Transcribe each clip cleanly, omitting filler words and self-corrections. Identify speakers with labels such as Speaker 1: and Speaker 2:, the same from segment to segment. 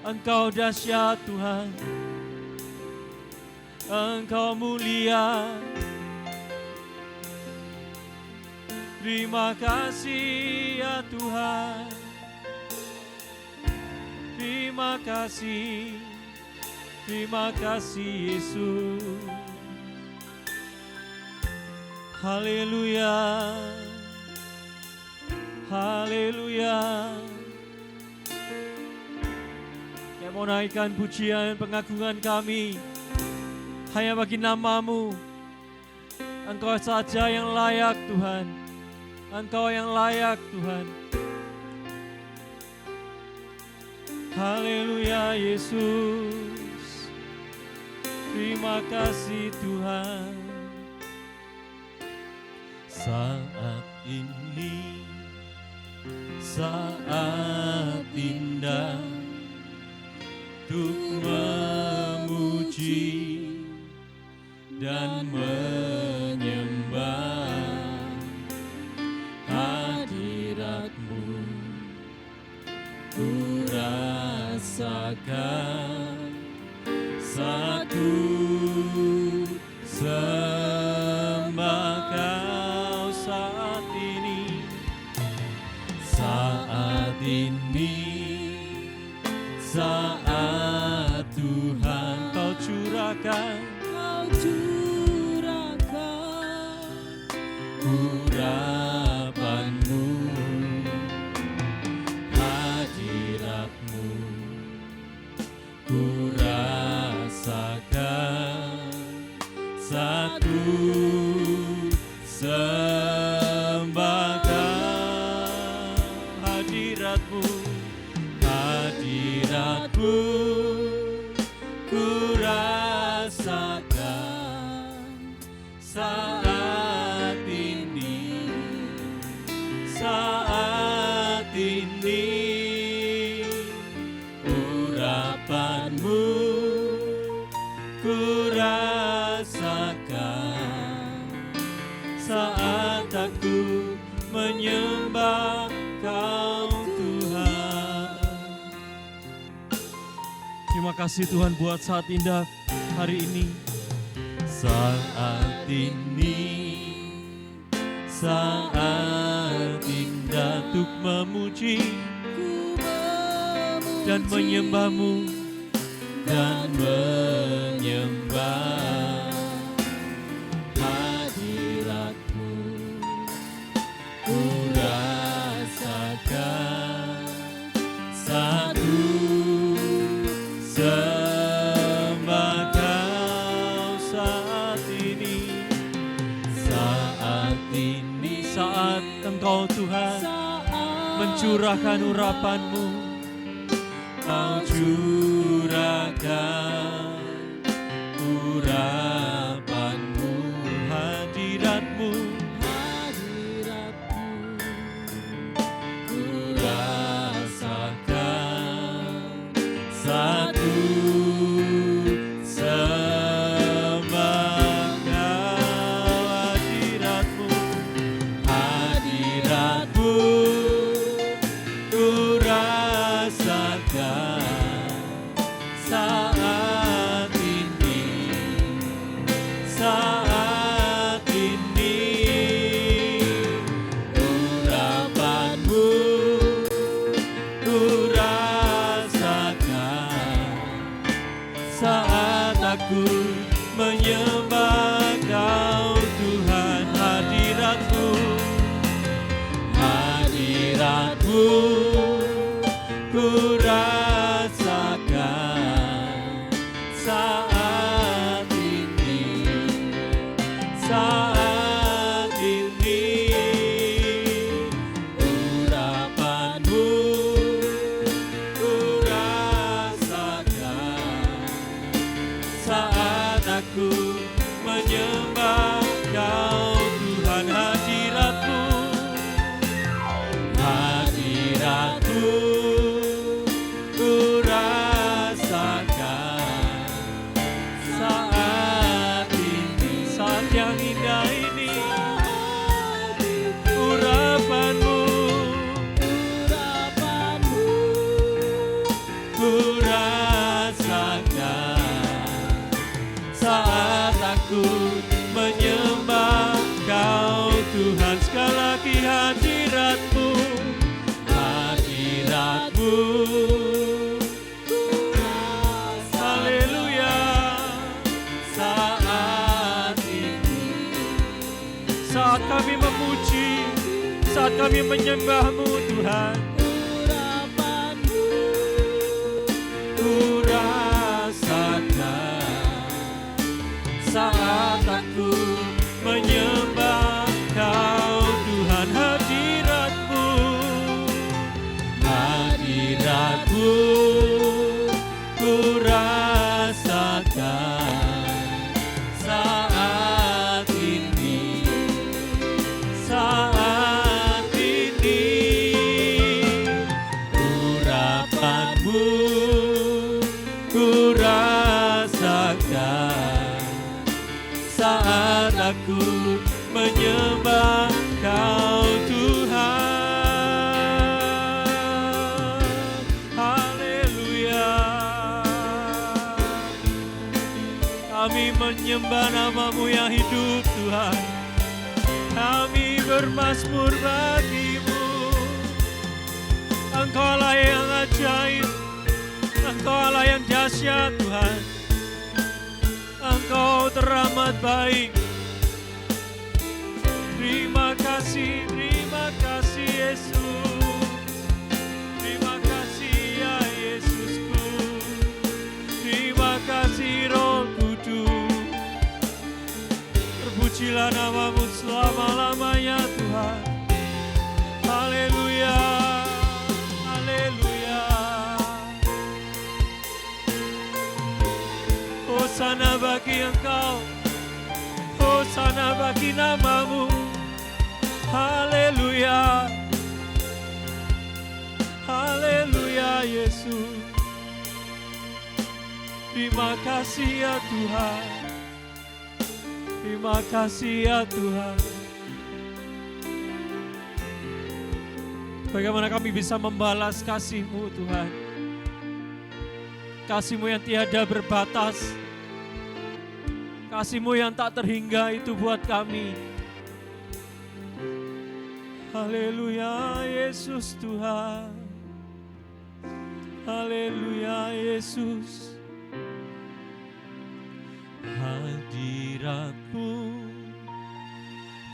Speaker 1: Engkau dahsyat Tuhan, Engkau mulia. Terima kasih ya Tuhan, terima kasih Yesus. Haleluya, haleluya. Yang mau naikkan pujian pengagungan kami hanya bagi nama-Mu. Engkau saja yang layak Tuhan, Engkau yang layak Tuhan. Haleluya Yesus, terima kasih Tuhan. Saat ini saat indah untuk memuji dan menyembah hadirat-Mu. Ku rasakan satu sembah Kau saat ini, saat ini, saat Tuhan Kau curahkan urapan-Mu, hadirat-Mu. Ku rasakan satu sembah Kau, hadirat-Mu, hadirat-Mu. Ku rasakan saat ini, saat ini. Urapan-Mu ku rasakan saat aku menyembah Kau Tuhan. Terima kasih Tuhan buat saat indah hari ini. Saat ini, saat indah untuk memuji dan menyembah-Mu, dan menyembah hadirat-Mu. Ku rasakan satu sembah Kau saat ini, saat ini, saat Engkau Tuhan mencurahkan urapan-Mu. Kau curahkan urapan-Mu, hadirat-Mu, hadirat-Mu. Ku rasakan satu sembah Kau, hadirat-Mu, hadirat-Mu. Ku rasakan saat ini, saat ini. Urapan-Mu ku rasakan saat aku menyembah Kau Tuhan. Hadirat-Mu, hadirat-Mu. Ku rasakan saat ini, saat ini. Urapan-Mu ku rasakan saat aku menyembah Kau Tuhan. Hadirat-Mu, hadirat-Mu. Ku rasakan saat ini, saat yang indah ini. Urapan-Mu, urapan-Mu. Ku rasakan hadirat-Mu, hadirat-Mu. Haleluya. Saat ini, saat kami memuji, saat kami menyembah-Mu Tuhan, ku rasakan saat aku menyembah Kau Tuhan, hadirat-Mu, hadirat-Mu, ku rasakan saat ini, saat ini. Urapan-Mu ku rasakan saat aku menyembah Kau Tuhan. Haleluya. Kami menyembah nama-Mu yang hidup Tuhan. Kami bermazmur bagi-Mu. Engkau Allah yang ajaib, Engkau Allah yang dahsyat Tuhan. Engkau teramat baik. Terima kasih Yesus. Terima kasih ya Yesusku. Terima kasih Roh Kudus. Terpujilah nama-Mu selama-lamanya Tuhan. Haleluya. Haleluya. Hosana bagi Engkau, hosana bagi nama-Mu. Haleluya. Haleluya Yesus. Terima kasih ya Tuhan. Terima kasih ya Tuhan. Bagaimana kami bisa membalas kasih-Mu Tuhan. Kasih-Mu yang tiada berbatas. Kasih-Mu yang tak terhingga itu buat kami. Haleluya Yesus Tuhan. Haleluya Yesus. Hadirat-Mu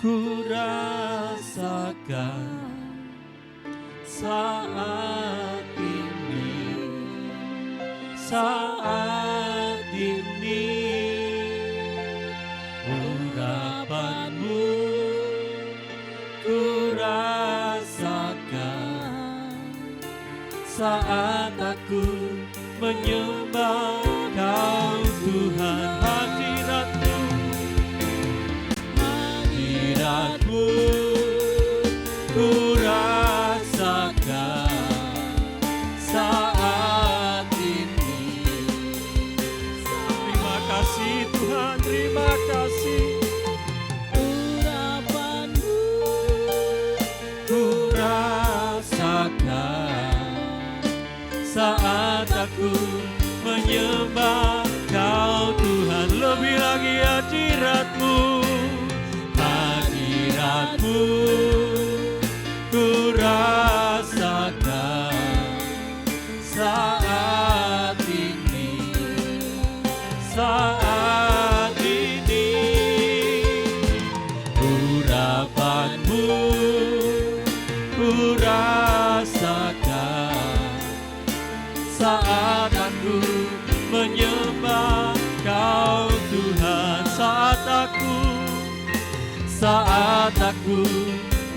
Speaker 1: ku rasakan saat ini, saat ini. Urapan-Mu ku rasakan saat aku menyembah Kau Tuhan. Hadirat-Mu, hadirat-Mu ku rasakan saat ini. Terima kasih Tuhan, terima kasih. Urapan-Mu ku rasakan saat aku menyembah Kau Tuhan. Lebih lagi hadirat-Mu, hadirat-Mu ku rasakan saat ini, saat ini. Urapan-Mu ku rasakan saat aku menyembah Kau Tuhan. Saat aku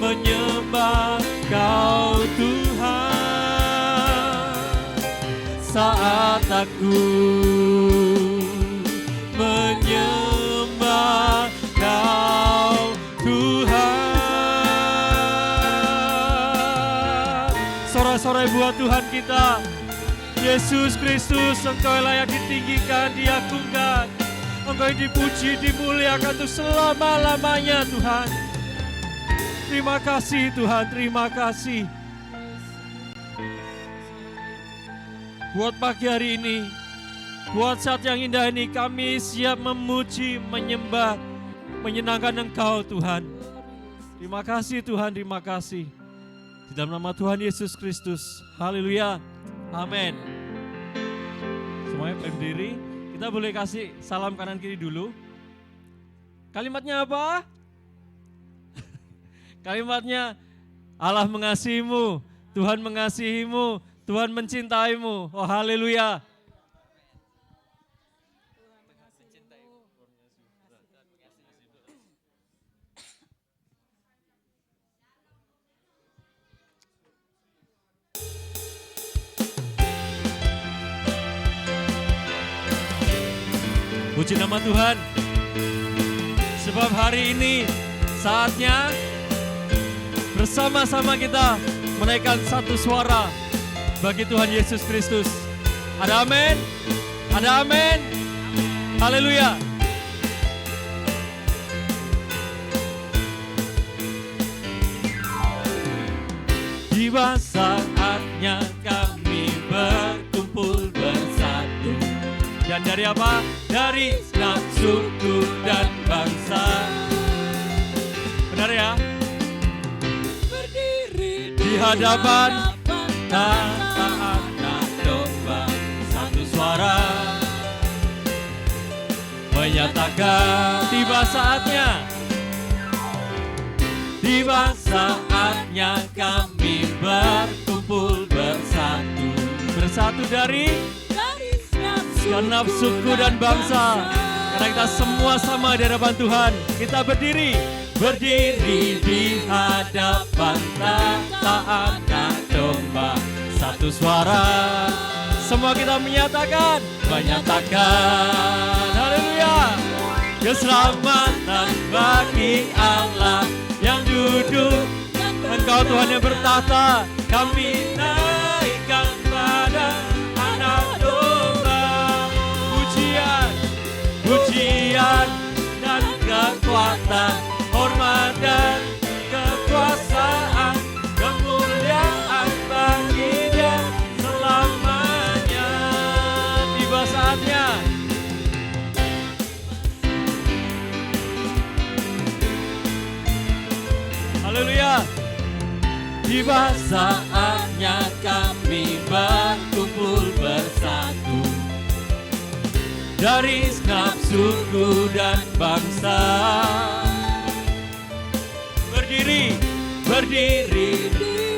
Speaker 1: menyembah Kau Tuhan. Saat aku menyembah Kau Tuhan. Sorak-sorai buat Tuhan kita. Yesus Kristus, Engkau layak ditinggikan, diagungkan. Engkau yang dipuji, dimuliakan untuk selama-lamanya Tuhan. Terima kasih Tuhan, terima kasih. Buat pagi hari ini, buat saat yang indah ini, kami siap memuji, menyembah, menyenangkan Engkau Tuhan. Terima kasih Tuhan, terima kasih. Di dalam nama Tuhan Yesus Kristus. Haleluya. Amin. Semuanya berdiri. Kita boleh kasih salam kanan kiri dulu. Kalimatnya apa? Kalimatnya Allah mengasihimu, Tuhan mengasihimu, Tuhan mencintaimu. Oh haleluya. Puji nama Tuhan. Sebab hari ini saatnya bersama-sama kita menaikkan satu suara bagi Tuhan Yesus Kristus. Ada amin? Ada amin? Haleluya. Tiba saatnya kami berkumpul bersatu. Dan dari apa? Dari segenap suku dan bangsa. Benar ya? Berdiri di hadapan anak domba, satu suara menyatakan tiba saatnya. Tiba saatnya kami berkumpul bersatu. Bersatu dari segenap suku dan bangsa. Karena kita semua sama di hadapan Tuhan. Kita berdiri di hadapan anak domba, satu suara. Semua kita menyatakan haleluya. Keselamatan bagi Allah yang duduk, Engkau Tuhan yang bertahta. Kami naikkan pada anak domba pujian dan kekuatan, hormat dan kekuasaan, kemuliaan bagi Dia selamanya. Tiba saatnya. Haleluya. Tiba saatnya kami berkumpul bersatu dari segenap suku dan bangsa. Berdiri,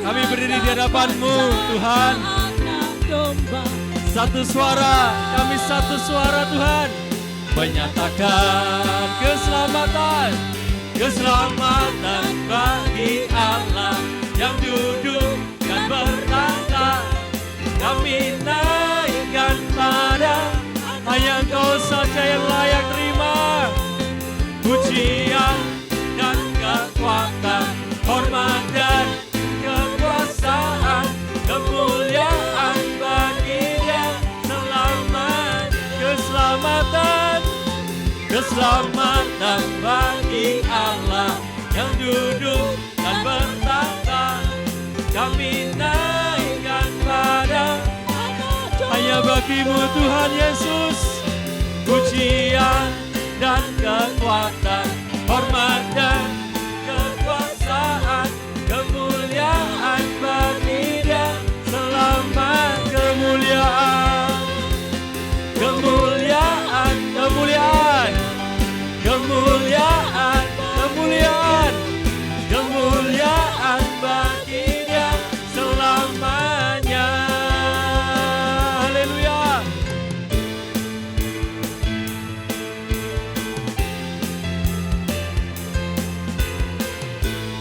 Speaker 1: kami berdiri di hadapan-Mu Tuhan. Satu suara, kami satu suara Tuhan, menyatakan keselamatan bagi Allah yang duduk dan bertahta. Kami naikkan pada hanya Engkau saja yang layak terima pujian dan kekuatan, hormat dan kekuasaan, kemuliaan bagi Dia selamanya. Keselamatan bagi Allah yang duduk dan bertahta. Kami naikkan pada hanya bagi-Mu Tuhan Yesus, pujian dan kekuatan, hormat dan kekuasaan, kemuliaan bagi Dia selamanya. Kemuliaan bagi Dia selamanya. Haleluya.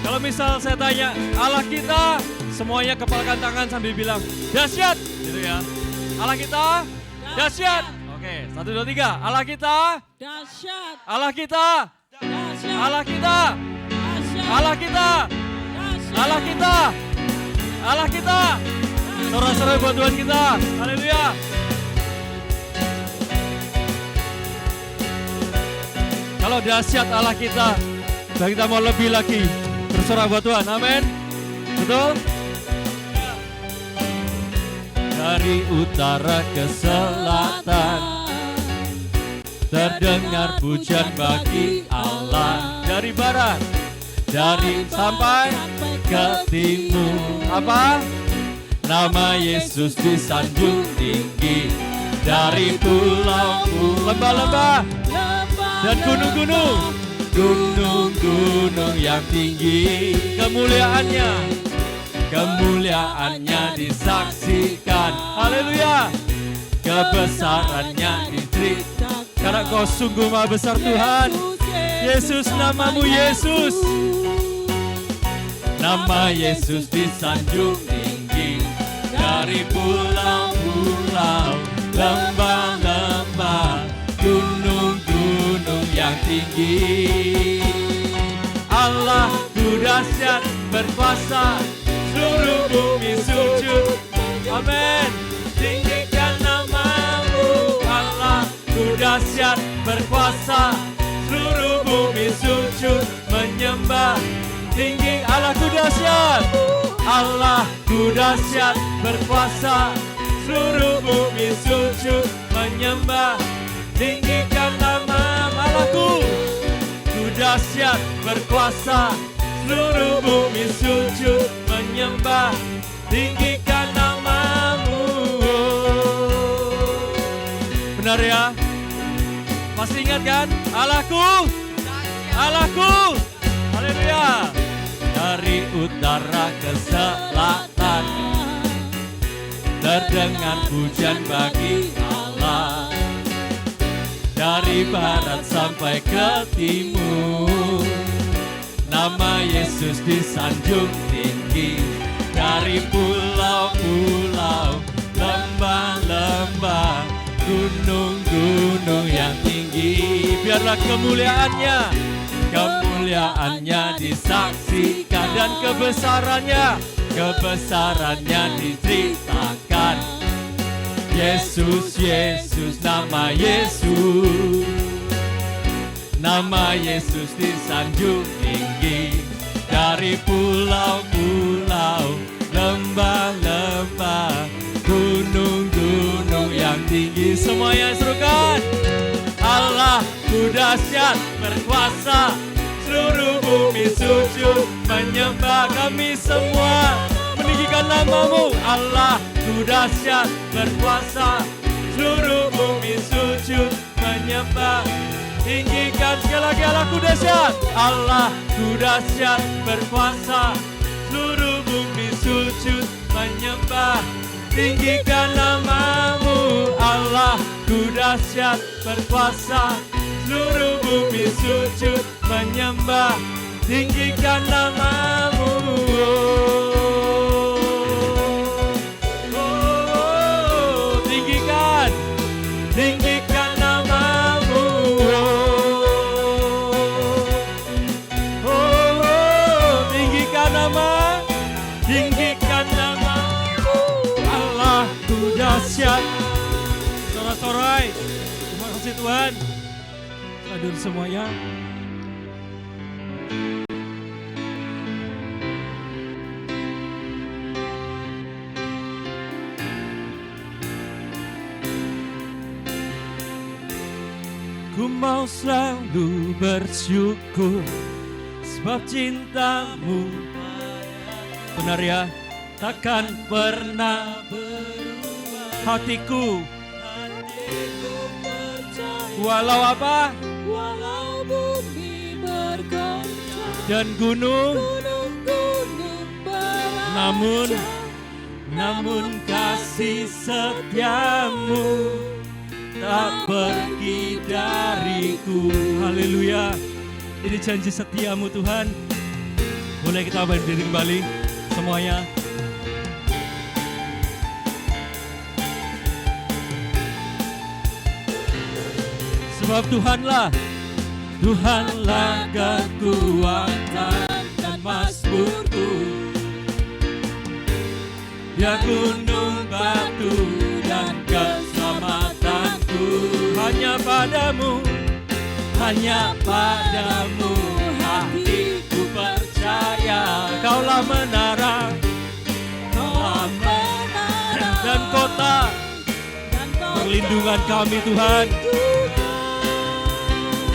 Speaker 1: Kalau misal saya tanya, Allah kita, semuanya kepalkan tangan sambil bilang, dahsyat, gitu ya. Allah kita, dahsyat. Oke, 1, 2, 3. Allah kita,
Speaker 2: dahsyat.
Speaker 1: Allah kita,
Speaker 2: Dahsyat.
Speaker 1: Allah kita,
Speaker 2: Dahsyat.
Speaker 1: Allah kita,
Speaker 2: Dahsyat.
Speaker 1: Allah kita, Allah kita. Sorak-sorai buat Tuhan kita. Haleluya. Kalau dahsyat Allah kita, dan kita mau lebih lagi bersorak buat Tuhan. Amin. Betul? Dari utara ke selatan terdengar pujian bagi Allah. Dari barat dari sampai ke timur. Apa? Nama Yesus disanjung tinggi dari pulau-pulau, lembah-lembah dan gunung-gunung, gunung-gunung yang tinggi. Kemuliaannya disaksikan. Haleluya. Kebesarannya diceritakan. Karena Kau sungguh maha besar Tuhan. Yesus, namamu Yesus. Nama Yesus disanjung tinggi dari pulau-pulau, lembah-lembah, gunung-gunung yang tinggi. Allahku dahsyat berkuasa, seluruh bumi sujud. Amin. Tinggikan namamu. Allahku dahsyat berkuasa, seluruh bumi sujud menyembah. Tinggi Allahku dahsyat, Allahku dahsyat berkuasa, seluruh bumi sujud menyembah. Tinggikan nama Allahku, Ku dahsyat berkuasa, seluruh bumi sujud menyembah. Tinggikan namamu. Benar ya? Masih ingat kan? Allahku, Allahku. Haleluya. Dari utara ke selatan terdengar pujian bagi Allah. Dari barat sampai ke timur, nama Yesus disanjung tinggi. Dari pulau-pulau, lembah-lembah, gunung-gunung yang tinggi. Biarlah kemuliaannya disaksikan dan kebesarannya diceritakan. Yesus, Yesus, nama Yesus. Nama Yesus disanjung tinggi. Dari pulau-pulau, lembah-lembah, gunung-gunung yang tinggi. Semuanya serukan. Allahku dahsyat berkuasa, seluruh bumi sujud menyembah. Kami semua meninggikan namamu. Allahku dahsyat berkuasa, seluruh bumi sujud menyembah. Tinggikan sekali lagi. Allahku dahsyat, Allahku dahsyat berkuasa, seluruh bumi sujud menyembah. Tinggikan namamu. Allahku dahsyat berkuasa, seluruh bumi sujud menyembah. Tinggikan namamu. Tinggikan namamu. Tinggikan namamu. Allahku dahsyat. Sorai-sorai. Terima kasih Tuhan. Hadir semuanya. Ku mau selalu bersyukur sebab cintamu, benar ya, takkan pernah berubah. Hatiku walau apa,
Speaker 2: walau bumi bergoncang
Speaker 1: dan
Speaker 2: gunung-gunung berajak,
Speaker 1: namun kasih setiamu tak pergi dariku. Haleluya. Ini janji setiamu Tuhan. Boleh kita berdiri kembali semuanya. Sebab Tuhanlah kekuatan dan mazmurku. Ya gunung batu dan keselamatanku. Hanya padamu hatiku percaya. Kaulah menara dan kota perlindungan kami Tuhan.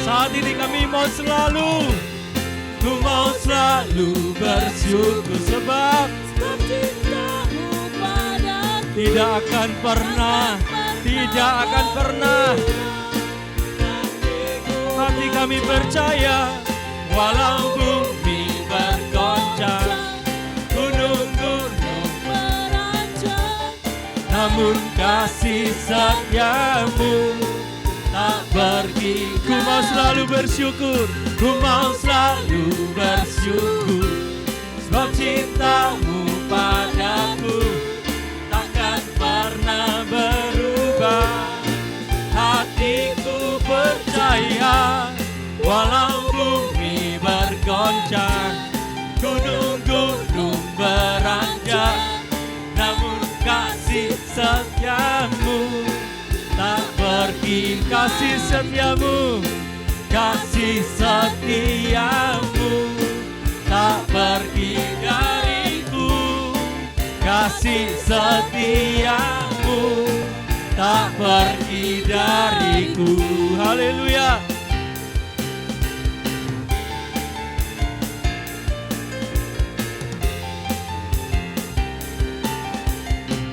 Speaker 1: Saat ini kami mau selalu ku mau selalu bersyukur sebab
Speaker 2: cinta-Mu padaku
Speaker 1: tidak akan pernah hati kami percaya walau bumi bergoncang, gunung-gunung
Speaker 2: beranjak,
Speaker 1: namun kasih setia-Mu tak pergi. Ku mau selalu bersyukur, ku mau selalu bersyukur, sebab cinta-Mu padaku takkan pernah berubah. Hatiku percaya walau bumi bergoncang, gunung-gunung beranjak, namun kasih setia-Mu tak pergi. Kasih setia-Mu, kasih setia-Mu tak pergi dariku. Kasih setia-Mu tak pergi dariku. Haleluya.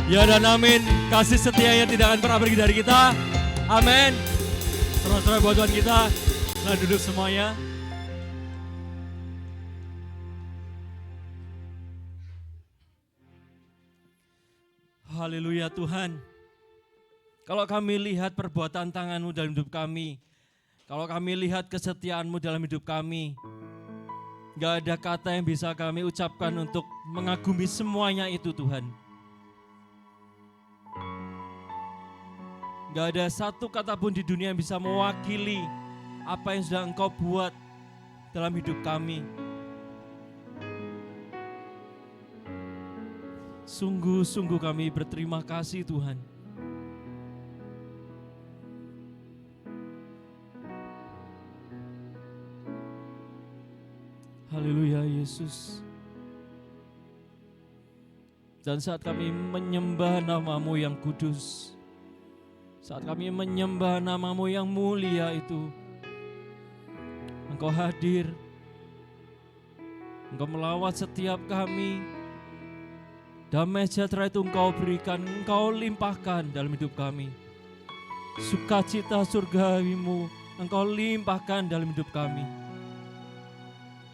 Speaker 1: Ya dan amin. Kasih setianya tidak akan pernah pergi dari kita. Amin. Sorak-sorai buat Tuhan kita. Nah, duduk semuanya. Haleluya Tuhan. Kalau kami lihat perbuatan tangan-Mu dalam hidup kami, kalau kami lihat kesetiaan-Mu dalam hidup kami, gak ada kata yang bisa kami ucapkan untuk mengagumi semuanya itu Tuhan. Gak ada satu kata pun di dunia yang bisa mewakili apa yang sudah Engkau buat dalam hidup kami. Sungguh-sungguh kami berterima kasih Tuhan. Haleluya Yesus. Dan saat kami menyembah nama-Mu yang kudus, saat kami menyembah nama-Mu yang mulia itu, Engkau hadir, Engkau melawat setiap kami. Damai sejahtera itu Engkau berikan, Engkau limpahkan dalam hidup kami. Sukacita surgawi-Mu Engkau limpahkan dalam hidup kami.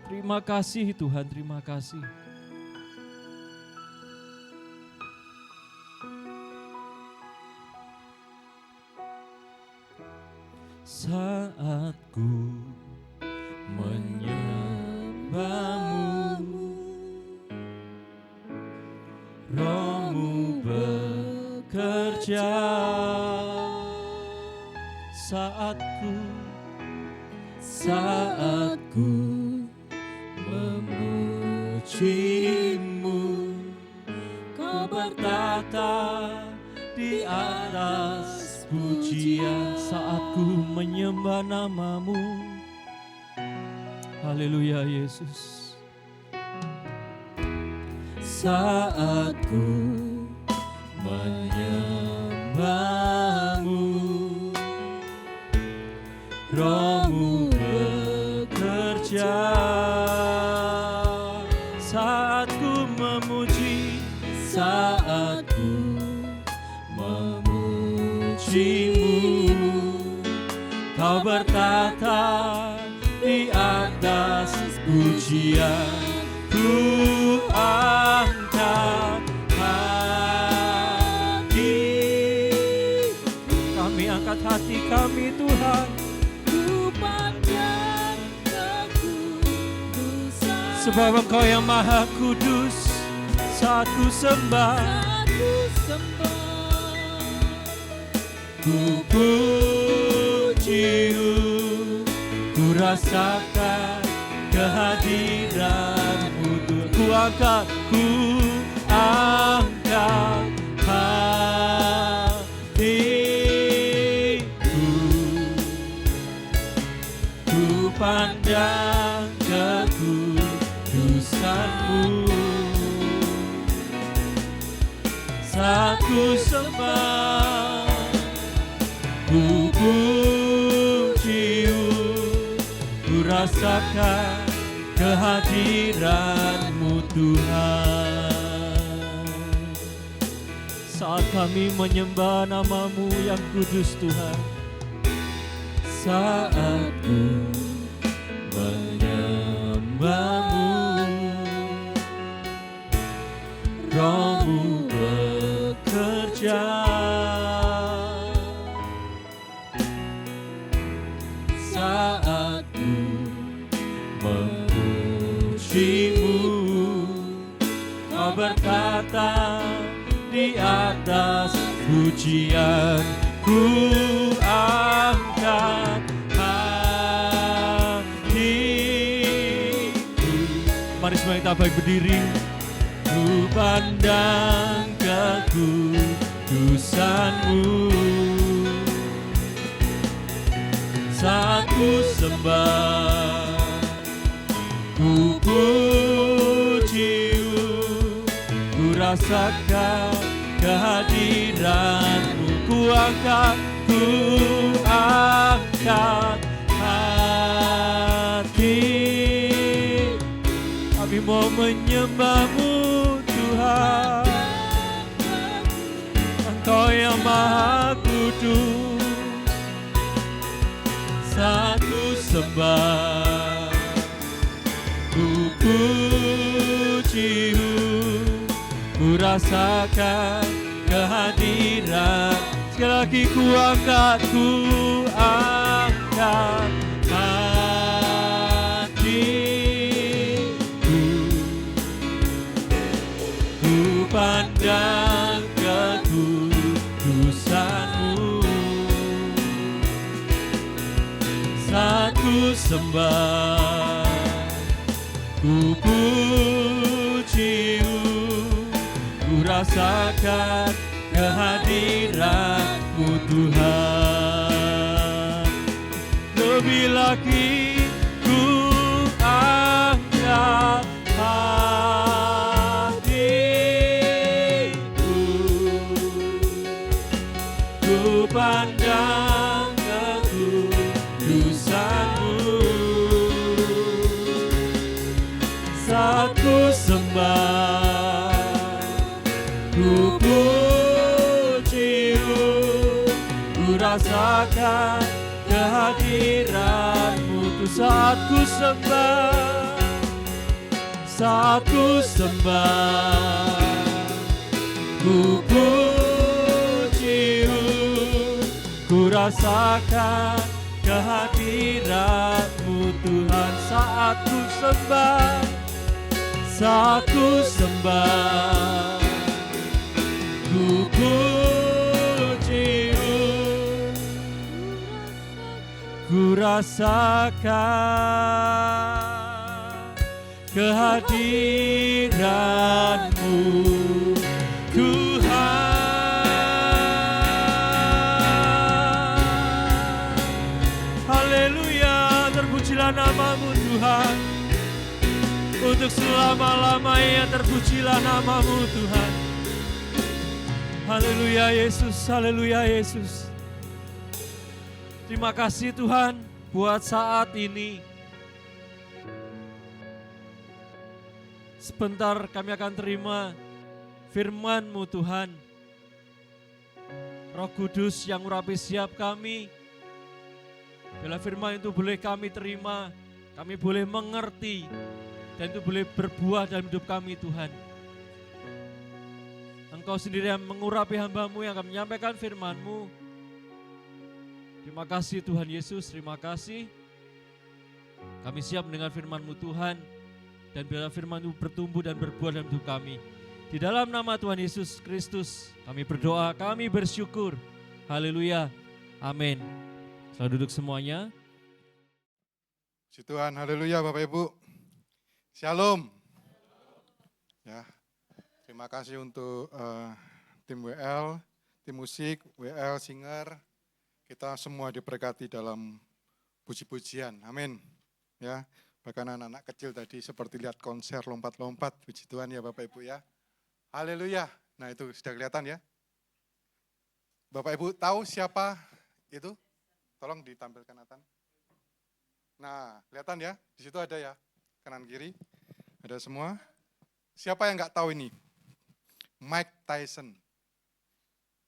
Speaker 1: Terima kasih Tuhan, terima kasih. Saat ku menyembah-Mu, Roh-Mu bekerja. Saat ku memuji-Mu, Kau bertata di atas pujian. Saat ku menyembah nama-Mu. Haleluya Yesus. Saat ku menyembah-Mu, Roh-Mu bekerja. Saat ku memuji, saat ku memuji-Mu, Kau bertata di atas pujian. Ku angkat hati, kami angkat hati kami Tuhan.
Speaker 2: Ku pandang kekudusan,
Speaker 1: Sebab Engkau yang maha kudus. Saat ku sembah, ku puji-Mu, ku rasakan kehadiran-Mu. Ku angkat hatiku, ku pandang kekudusan-Mu. Saat ku sembah, ku puji-Mu, ku rasakan kehadiran-Mu Tuhan. Saat kami menyembah nama-Mu yang kudus Tuhan, saat ku menyembah-Mu, Roh-Mu bekerja. Saat ku memuji-Mu, Kau berkata di atas pujian ku angkat hatiku. Mari semua kita baik berdiri. Ku pandang kekudusan-Mu, saat ku sembah, ku puji-Mu, ku rasakan kehadiran-Mu, ku angkat hati. Kami mau menyembah-Mu Tuhan, Engkau yang Maha Kudus. Saat ku sembah, ku puji-Mu, ku rasakan kehadiran. Sekali lagi ku angkat hatiku, ku pandang kekudusan-Mu. Saat ku sembah, ku puji-Mu, ku rasakan kehadiran-Mu Tuhan. Lebih lagi ku angkat hatiku, ku pandang kekudusan-Mu. Saat ku sembah, ku puji-Mu, ku rasakan kehadiran-Mu. Saat ku sembah, saat ku sembah, ku puji-Mu, ku rasakan kehadiran-Mu Tuhan. Saat ku sembah, saat ku sembah, ku puji-Mu, ku rasakan kehadiran-Mu Tuhan. Haleluya, terpujilah nama-Mu Tuhan. Untuk selama-lamanya terpujilah nama-Mu Tuhan. Haleluya Yesus, haleluya Yesus. Terima kasih Tuhan buat saat ini. Sebentar kami akan terima firman-Mu Tuhan. Roh Kudus yang urapi setiap kami. Bila firman itu boleh kami terima, kami boleh mengerti, dan itu boleh berbuah dalam hidup kami Tuhan. Engkau sendiri yang mengurapi hamba-Mu yang akan menyampaikan firman-Mu. Terima kasih Tuhan Yesus, terima kasih. Kami siap mendengar firman-Mu Tuhan, dan biarlah firman itu bertumbuh dan berbuah dalam hidup kami. Di dalam nama Tuhan Yesus Kristus, kami berdoa, kami bersyukur. Haleluya, amin. Selamat duduk semuanya.
Speaker 3: Puji Tuhan, haleluya Bapak Ibu. Shalom. Ya, terima kasih untuk tim WL, tim musik, WL, singer. Kita semua diberkati dalam puji-pujian, amin. Ya, bahkan anak-anak kecil tadi seperti lihat konser lompat-lompat, puji Tuhan ya Bapak Ibu ya. Haleluya. Nah itu sudah kelihatan ya. Bapak Ibu tahu siapa itu? Tolong ditampilkan Nathan. Nah, kelihatan ya, di situ ada ya. kanan kiri. Ada semua? Siapa yang nggak tahu ini? Mike Tyson.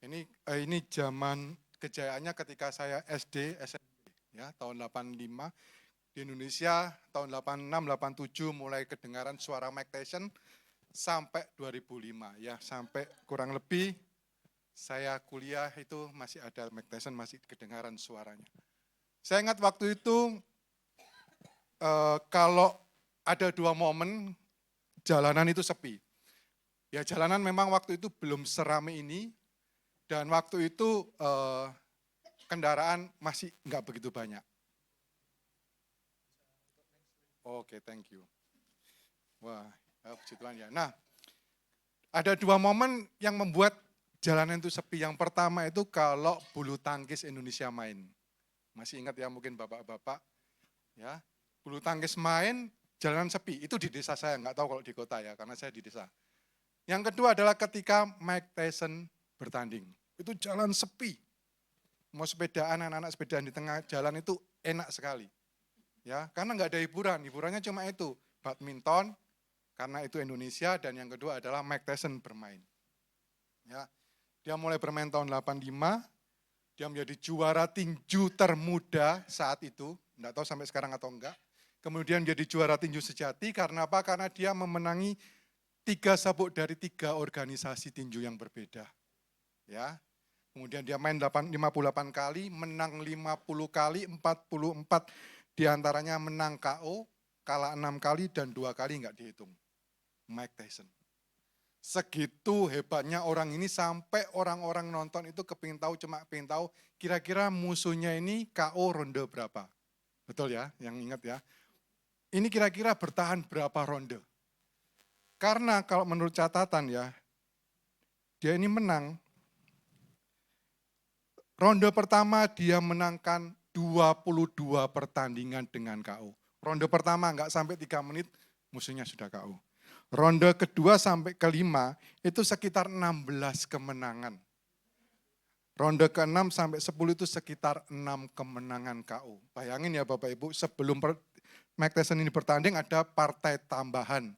Speaker 3: Ini zaman kejayaannya ketika saya SD, SMP, ya, tahun 85. Di Indonesia tahun 86, 87 mulai kedengaran suara Mike Tyson sampai 2005, ya, sampai kurang lebih saya kuliah itu masih ada Mike Tyson, masih kedengaran suaranya. Saya ingat waktu itu kalau ada 2 momen jalanan itu sepi. Ya, jalanan memang waktu itu belum seramai ini, dan waktu itu kendaraan masih nggak begitu banyak. Oke, thank you. Wah, puji Tuhan ya. Nah, ada 2 momen yang membuat jalanan itu sepi. Yang pertama itu kalau bulu tangkis Indonesia main. Masih ingat ya mungkin bapak-bapak, ya, bulu tangkis main, jalanan sepi. Itu di desa saya, nggak tahu kalau di kota ya, karena saya di desa. Yang kedua adalah ketika Mike Tyson bertanding. Itu jalan sepi. Mau sepedaan, anak-anak sepedaan di tengah jalan itu enak sekali. Ya, karena nggak ada hiburan. Hiburannya cuma itu, badminton, karena itu Indonesia, dan yang kedua adalah Mike Tyson bermain. Ya, dia mulai bermain tahun 85, dia menjadi juara tinju termuda saat itu, enggak tahu sampai sekarang atau enggak. Kemudian menjadi juara tinju sejati, karena apa? Karena dia memenangi 3 sabuk dari 3 organisasi tinju yang berbeda. Ya. Kemudian dia main 58 kali, menang 50 kali, 44 diantaranya menang KO, kalah 6 kali dan 2 kali enggak dihitung. Mike Tyson. Segitu hebatnya orang ini sampai orang-orang nonton itu kepingin tahu kira-kira musuhnya ini KO ronde berapa. Betul ya, yang ingat ya. Ini kira-kira bertahan berapa ronde. Karena kalau menurut catatan ya, dia ini menang. Ronde pertama dia menangkan 22 pertandingan dengan KO. Ronde pertama enggak sampai 3 menit, musuhnya sudah KO. Ronde kedua sampai kelima itu sekitar 16 kemenangan. Ronde ke-6 sampai 10 itu sekitar 6 kemenangan KO. Bayangin ya Bapak Ibu, sebelum Mike Tyson ini bertanding ada partai tambahan.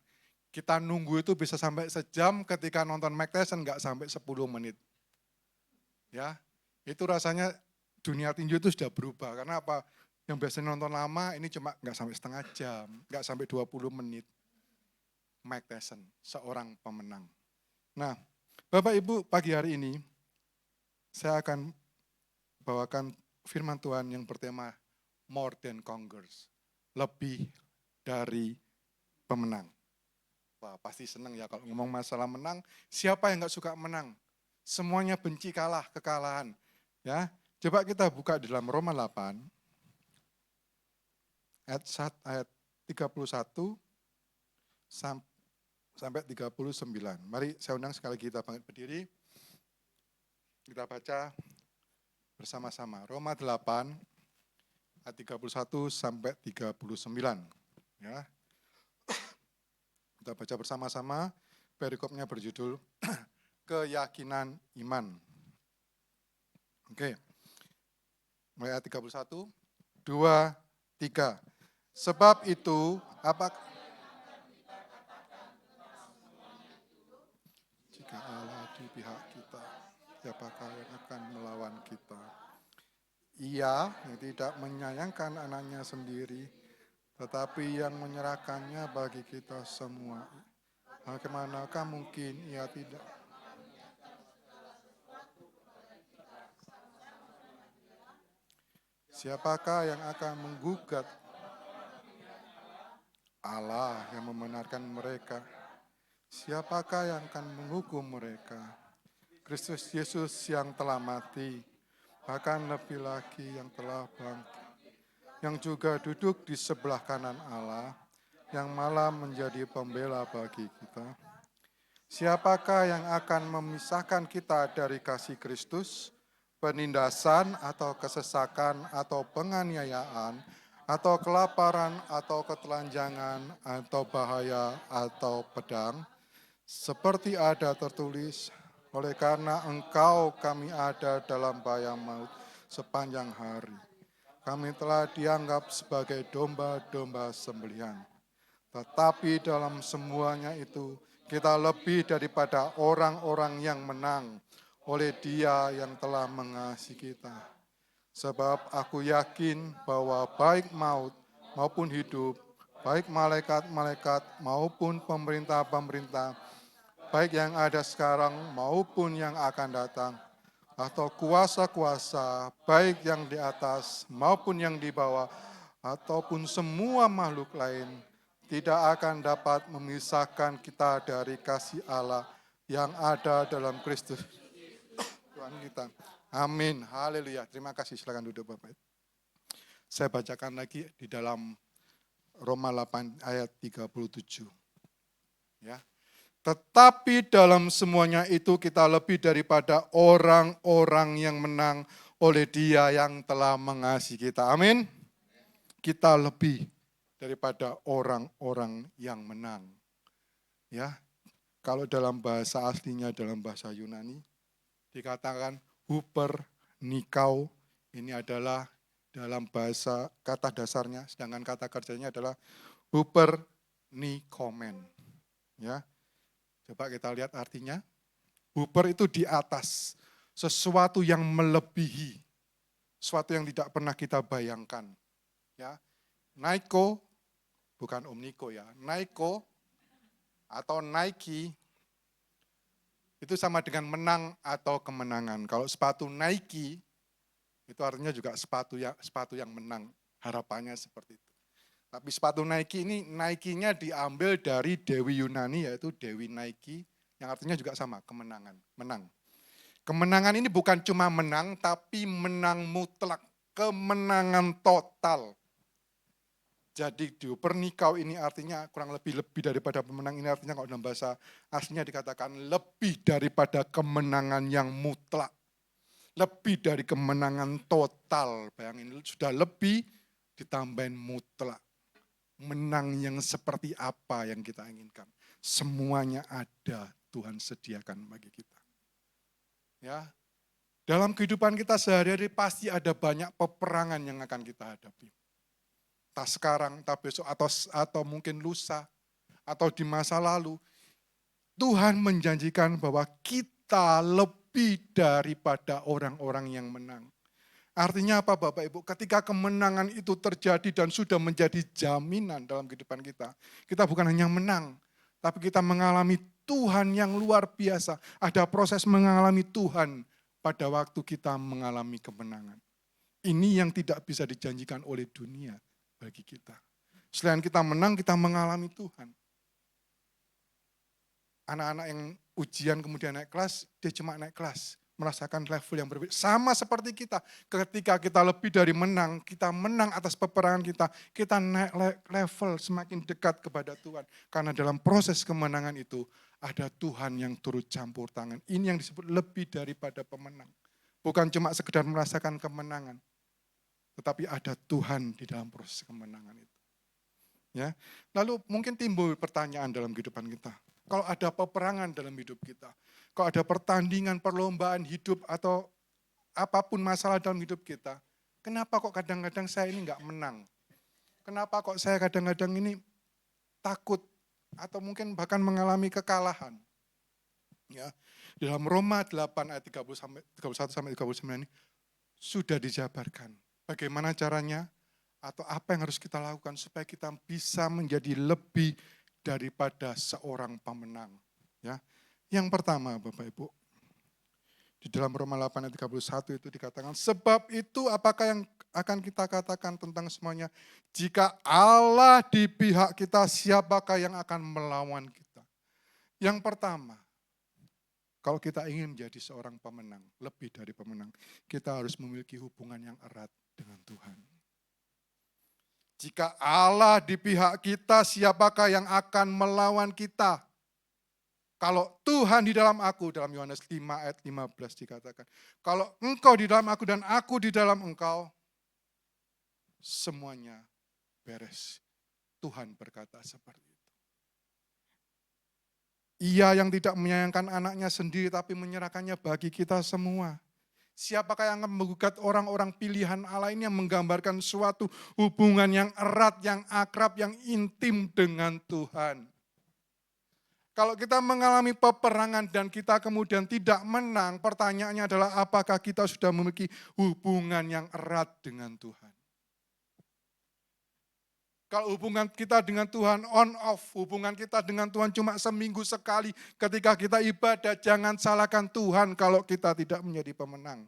Speaker 3: Kita nunggu itu bisa sampai sejam, ketika nonton Mike Tyson enggak sampai 10 menit. Ya, itu rasanya dunia tinju itu sudah berubah. Karena apa? Yang biasanya nonton lama ini cuma enggak sampai setengah jam, enggak sampai 20 menit. Mike Tyson, seorang pemenang. Nah, Bapak Ibu, pagi hari ini saya akan bawakan firman Tuhan yang bertema More Than Conquerors, lebih dari pemenang. Wah, pasti senang ya kalau ngomong masalah menang. Siapa yang nggak suka menang? Semuanya benci kalah, kekalahan. Ya, coba kita buka di dalam Roma 8 ayat 31 sampai 39. Mari saya undang sekali kita bangkit berdiri. Kita baca bersama-sama. Roma 8 ayat 31 sampai 39. Ya. Kita baca bersama-sama. Perikopnya berjudul Keyakinan Iman. Oke. Mulai ayat 31, 2, 3. Sebab itu, jika Allah di pihak kita, siapakah yang akan melawan kita? Ia yang tidak menyayangkan anaknya sendiri, tetapi yang menyerahkannya bagi kita semua. Bagaimanakah mungkin ia tidak? Siapakah yang akan menggugat? Allah yang membenarkan mereka. Siapakah yang akan menghukum mereka? Kristus Yesus yang telah mati, bahkan lebih lagi yang telah bangkit, yang juga duduk di sebelah kanan Allah, yang malah menjadi pembela bagi kita. Siapakah yang akan memisahkan kita dari kasih Kristus? Penindasan atau kesesakan atau penganiayaan atau kelaparan atau ketelanjangan atau bahaya atau pedang? Seperti ada tertulis, oleh karena engkau kami ada dalam bahaya maut sepanjang hari. Kami telah dianggap sebagai domba-domba sembelihan. Tetapi dalam semuanya itu, kita lebih daripada orang-orang yang menang oleh Dia yang telah mengasihi kita. Sebab aku yakin bahwa baik maut maupun hidup, baik malaikat-malaikat maupun pemerintah-pemerintah, baik yang ada sekarang maupun yang akan datang, atau kuasa-kuasa, baik yang di atas maupun yang di bawah, ataupun semua makhluk lain, tidak akan dapat memisahkan kita dari kasih Allah yang ada dalam Kristus Tuhan kita. Amin. Haleluya. Terima kasih. Silakan duduk Bapak. Saya bacakan lagi di dalam Roma 8 ayat 37. Ya. Tetapi dalam semuanya itu kita lebih daripada orang-orang yang menang oleh Dia yang telah mengasihi kita. Amin. Kita lebih daripada orang-orang yang menang. Ya. Kalau dalam bahasa aslinya, dalam bahasa Yunani, dikatakan huper nikau, ini adalah dalam bahasa kata dasarnya, sedangkan kata kerjanya adalah huper nikomen. Ya. Coba kita lihat artinya. Huper itu di atas, sesuatu yang melebihi, sesuatu yang tidak pernah kita bayangkan. Ya, Naiko, bukan Omniko ya, Naiko atau Nike itu sama dengan menang atau kemenangan. Kalau sepatu Nike itu artinya juga sepatu yang menang, harapannya seperti itu. Tapi sepatu Nike ini, Nike-nya diambil dari Dewi Yunani, yaitu Dewi Nike, yang artinya juga sama, kemenangan, menang. Kemenangan ini bukan cuma menang, tapi menang mutlak, kemenangan total. Jadi pernikau ini artinya kurang lebih daripada pemenang, ini artinya kalau dalam bahasa aslinya dikatakan lebih daripada kemenangan yang mutlak. Lebih dari kemenangan total, bayangin sudah lebih ditambahin mutlak. Menang yang seperti apa yang kita inginkan. Semuanya ada, Tuhan sediakan bagi kita. Ya, dalam kehidupan kita sehari-hari pasti ada banyak peperangan yang akan kita hadapi. Entah sekarang, entah besok, atau mungkin lusa, atau di masa lalu. Tuhan menjanjikan bahwa kita lebih daripada orang-orang yang menang. Artinya apa Bapak Ibu? Ketika kemenangan itu terjadi dan sudah menjadi jaminan dalam kehidupan kita. Kita bukan hanya menang, tapi kita mengalami Tuhan yang luar biasa. Ada proses mengalami Tuhan pada waktu kita mengalami kemenangan. Ini yang tidak bisa dijanjikan oleh dunia bagi kita. Selain kita menang, kita mengalami Tuhan. Anak-anak yang ujian kemudian naik kelas, dia cuma naik kelas. Merasakan level yang berbeda. Sama seperti kita. Ketika kita lebih dari menang, kita menang atas peperangan kita naik level semakin dekat kepada Tuhan. Karena dalam proses kemenangan itu, ada Tuhan yang turut campur tangan. Ini yang disebut lebih daripada pemenang. Bukan cuma sekedar merasakan kemenangan. Tetapi ada Tuhan di dalam proses kemenangan itu. Ya. Lalu mungkin timbul pertanyaan dalam kehidupan kita. Kalau ada peperangan dalam hidup kita, kalau ada pertandingan, perlombaan hidup atau apapun masalah dalam hidup kita, kenapa kok kadang-kadang saya ini enggak menang? Kenapa kok saya kadang-kadang ini takut atau mungkin bahkan mengalami kekalahan? Ya, dalam Roma 8 ayat 31 sampai 39 ini sudah dijabarkan bagaimana caranya atau apa yang harus kita lakukan supaya kita bisa menjadi lebih daripada seorang pemenang. Ya. Yang pertama Bapak Ibu, di dalam Roma 8 ayat 31 itu dikatakan, sebab itu apakah yang akan kita katakan tentang semuanya? Jika Allah di pihak kita, siapakah yang akan melawan kita? Yang pertama, kalau kita ingin menjadi seorang pemenang, lebih dari pemenang, kita harus memiliki hubungan yang erat dengan Tuhan. Jika Allah di pihak kita, siapakah yang akan melawan kita? Kalau Tuhan di dalam aku, dalam Yohanes 5 ayat 15 dikatakan, kalau engkau di dalam aku dan aku di dalam engkau, semuanya beres. Tuhan berkata seperti itu. Ia yang tidak menyayangkan anaknya sendiri, tapi menyerahkannya bagi kita semua. Siapakah yang akan menggugat orang-orang pilihan Allah ini yang menggambarkan suatu hubungan yang erat, yang akrab, yang intim dengan Tuhan. Kalau kita mengalami peperangan dan kita kemudian tidak menang, pertanyaannya adalah apakah kita sudah memiliki hubungan yang erat dengan Tuhan. Kalau hubungan kita dengan Tuhan on off, hubungan kita dengan Tuhan cuma seminggu sekali ketika kita ibadah, jangan salahkan Tuhan kalau kita tidak menjadi pemenang.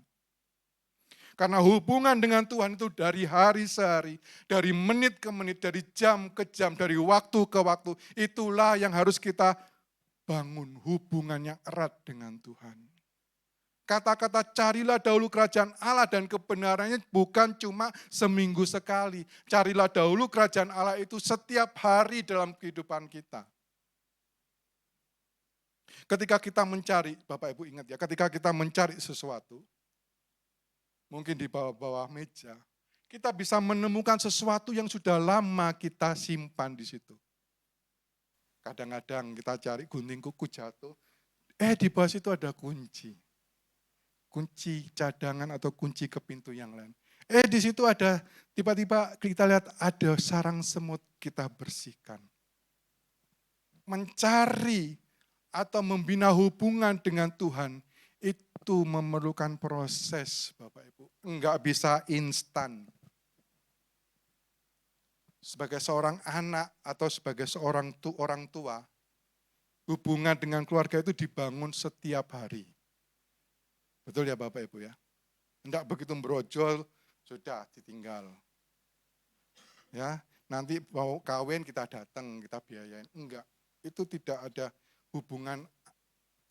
Speaker 3: Karena hubungan dengan Tuhan itu dari hari sehari, dari menit ke menit, dari jam ke jam, dari waktu ke waktu. Itulah yang harus kita bangun, hubungan yang erat dengan Tuhan. Kata-kata carilah dahulu kerajaan Allah dan kebenarannya bukan cuma seminggu sekali. Carilah dahulu kerajaan Allah itu setiap hari dalam kehidupan kita. Ketika kita mencari, Bapak Ibu ingat ya, ketika kita mencari sesuatu, mungkin di bawah-bawah meja, kita bisa menemukan sesuatu yang sudah lama kita simpan di situ. Kadang-kadang kita cari gunting kuku jatuh, di bawah situ ada kunci. Kunci cadangan atau kunci ke pintu yang lain. Di situ ada, tiba-tiba kita lihat ada sarang semut, kita bersihkan. Mencari atau membina hubungan dengan Tuhan, itu memerlukan proses, Bapak Ibu. Enggak bisa instan. Sebagai seorang anak atau sebagai seorang orang tua, hubungan dengan keluarga itu dibangun setiap hari. Betul ya Bapak Ibu ya? Enggak begitu brojol, sudah ditinggal. Ya, nanti mau kawin kita datang, kita biayain. Enggak, itu tidak ada hubungan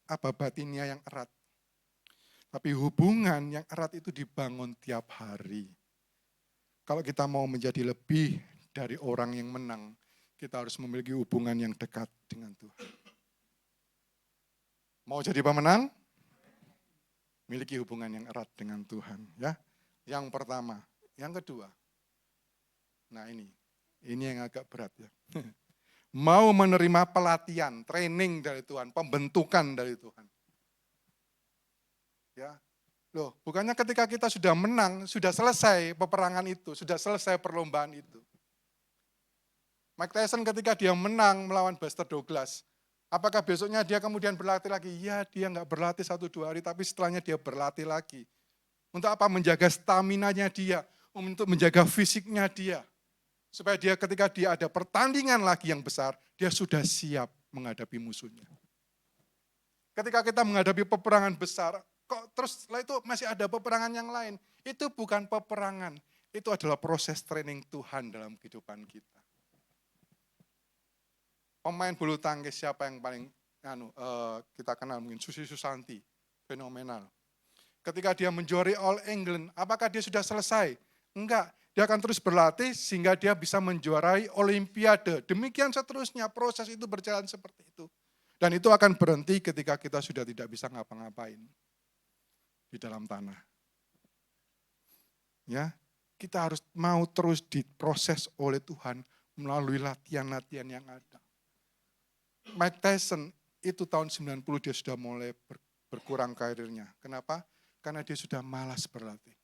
Speaker 3: batinnya yang erat. Tapi hubungan yang erat itu dibangun tiap hari. Kalau kita mau menjadi lebih dari orang yang menang, kita harus memiliki hubungan yang dekat dengan Tuhan. Mau jadi pemenang? Miliki hubungan yang erat dengan Tuhan, ya. Yang pertama, yang kedua. Nah ini yang agak berat ya. Mau menerima pelatihan, training dari Tuhan, pembentukan dari Tuhan. Ya. Loh, bukannya ketika kita sudah menang, sudah selesai peperangan itu, sudah selesai perlombaan itu. Mike Tyson ketika dia menang melawan Buster Douglas, apakah besoknya dia kemudian berlatih lagi? Ya, dia nggak berlatih 1-2 hari, tapi setelahnya dia berlatih lagi. Untuk apa? Menjaga stamina-nya dia, untuk menjaga fisiknya dia. Supaya dia ketika dia ada pertandingan lagi yang besar, dia sudah siap menghadapi musuhnya. Ketika kita menghadapi peperangan besar, kok terus setelah itu masih ada peperangan yang lain? Itu bukan peperangan, itu adalah proses training Tuhan dalam kehidupan kita. Pemain bulu tangkis siapa yang paling kita kenal, mungkin Susi Susanti, fenomenal. Ketika dia menjuari All England, apakah dia sudah selesai? Enggak, dia akan terus berlatih sehingga dia bisa menjuarai Olimpiade. Demikian seterusnya, proses itu berjalan seperti itu. Dan itu akan berhenti ketika kita sudah tidak bisa ngapa-ngapain di dalam tanah. Ya, kita harus mau terus diproses oleh Tuhan melalui latihan-latihan yang ada. Mike Tyson itu tahun 90 dia sudah mulai berkurang karirnya. Kenapa? Karena dia sudah malas berlatih.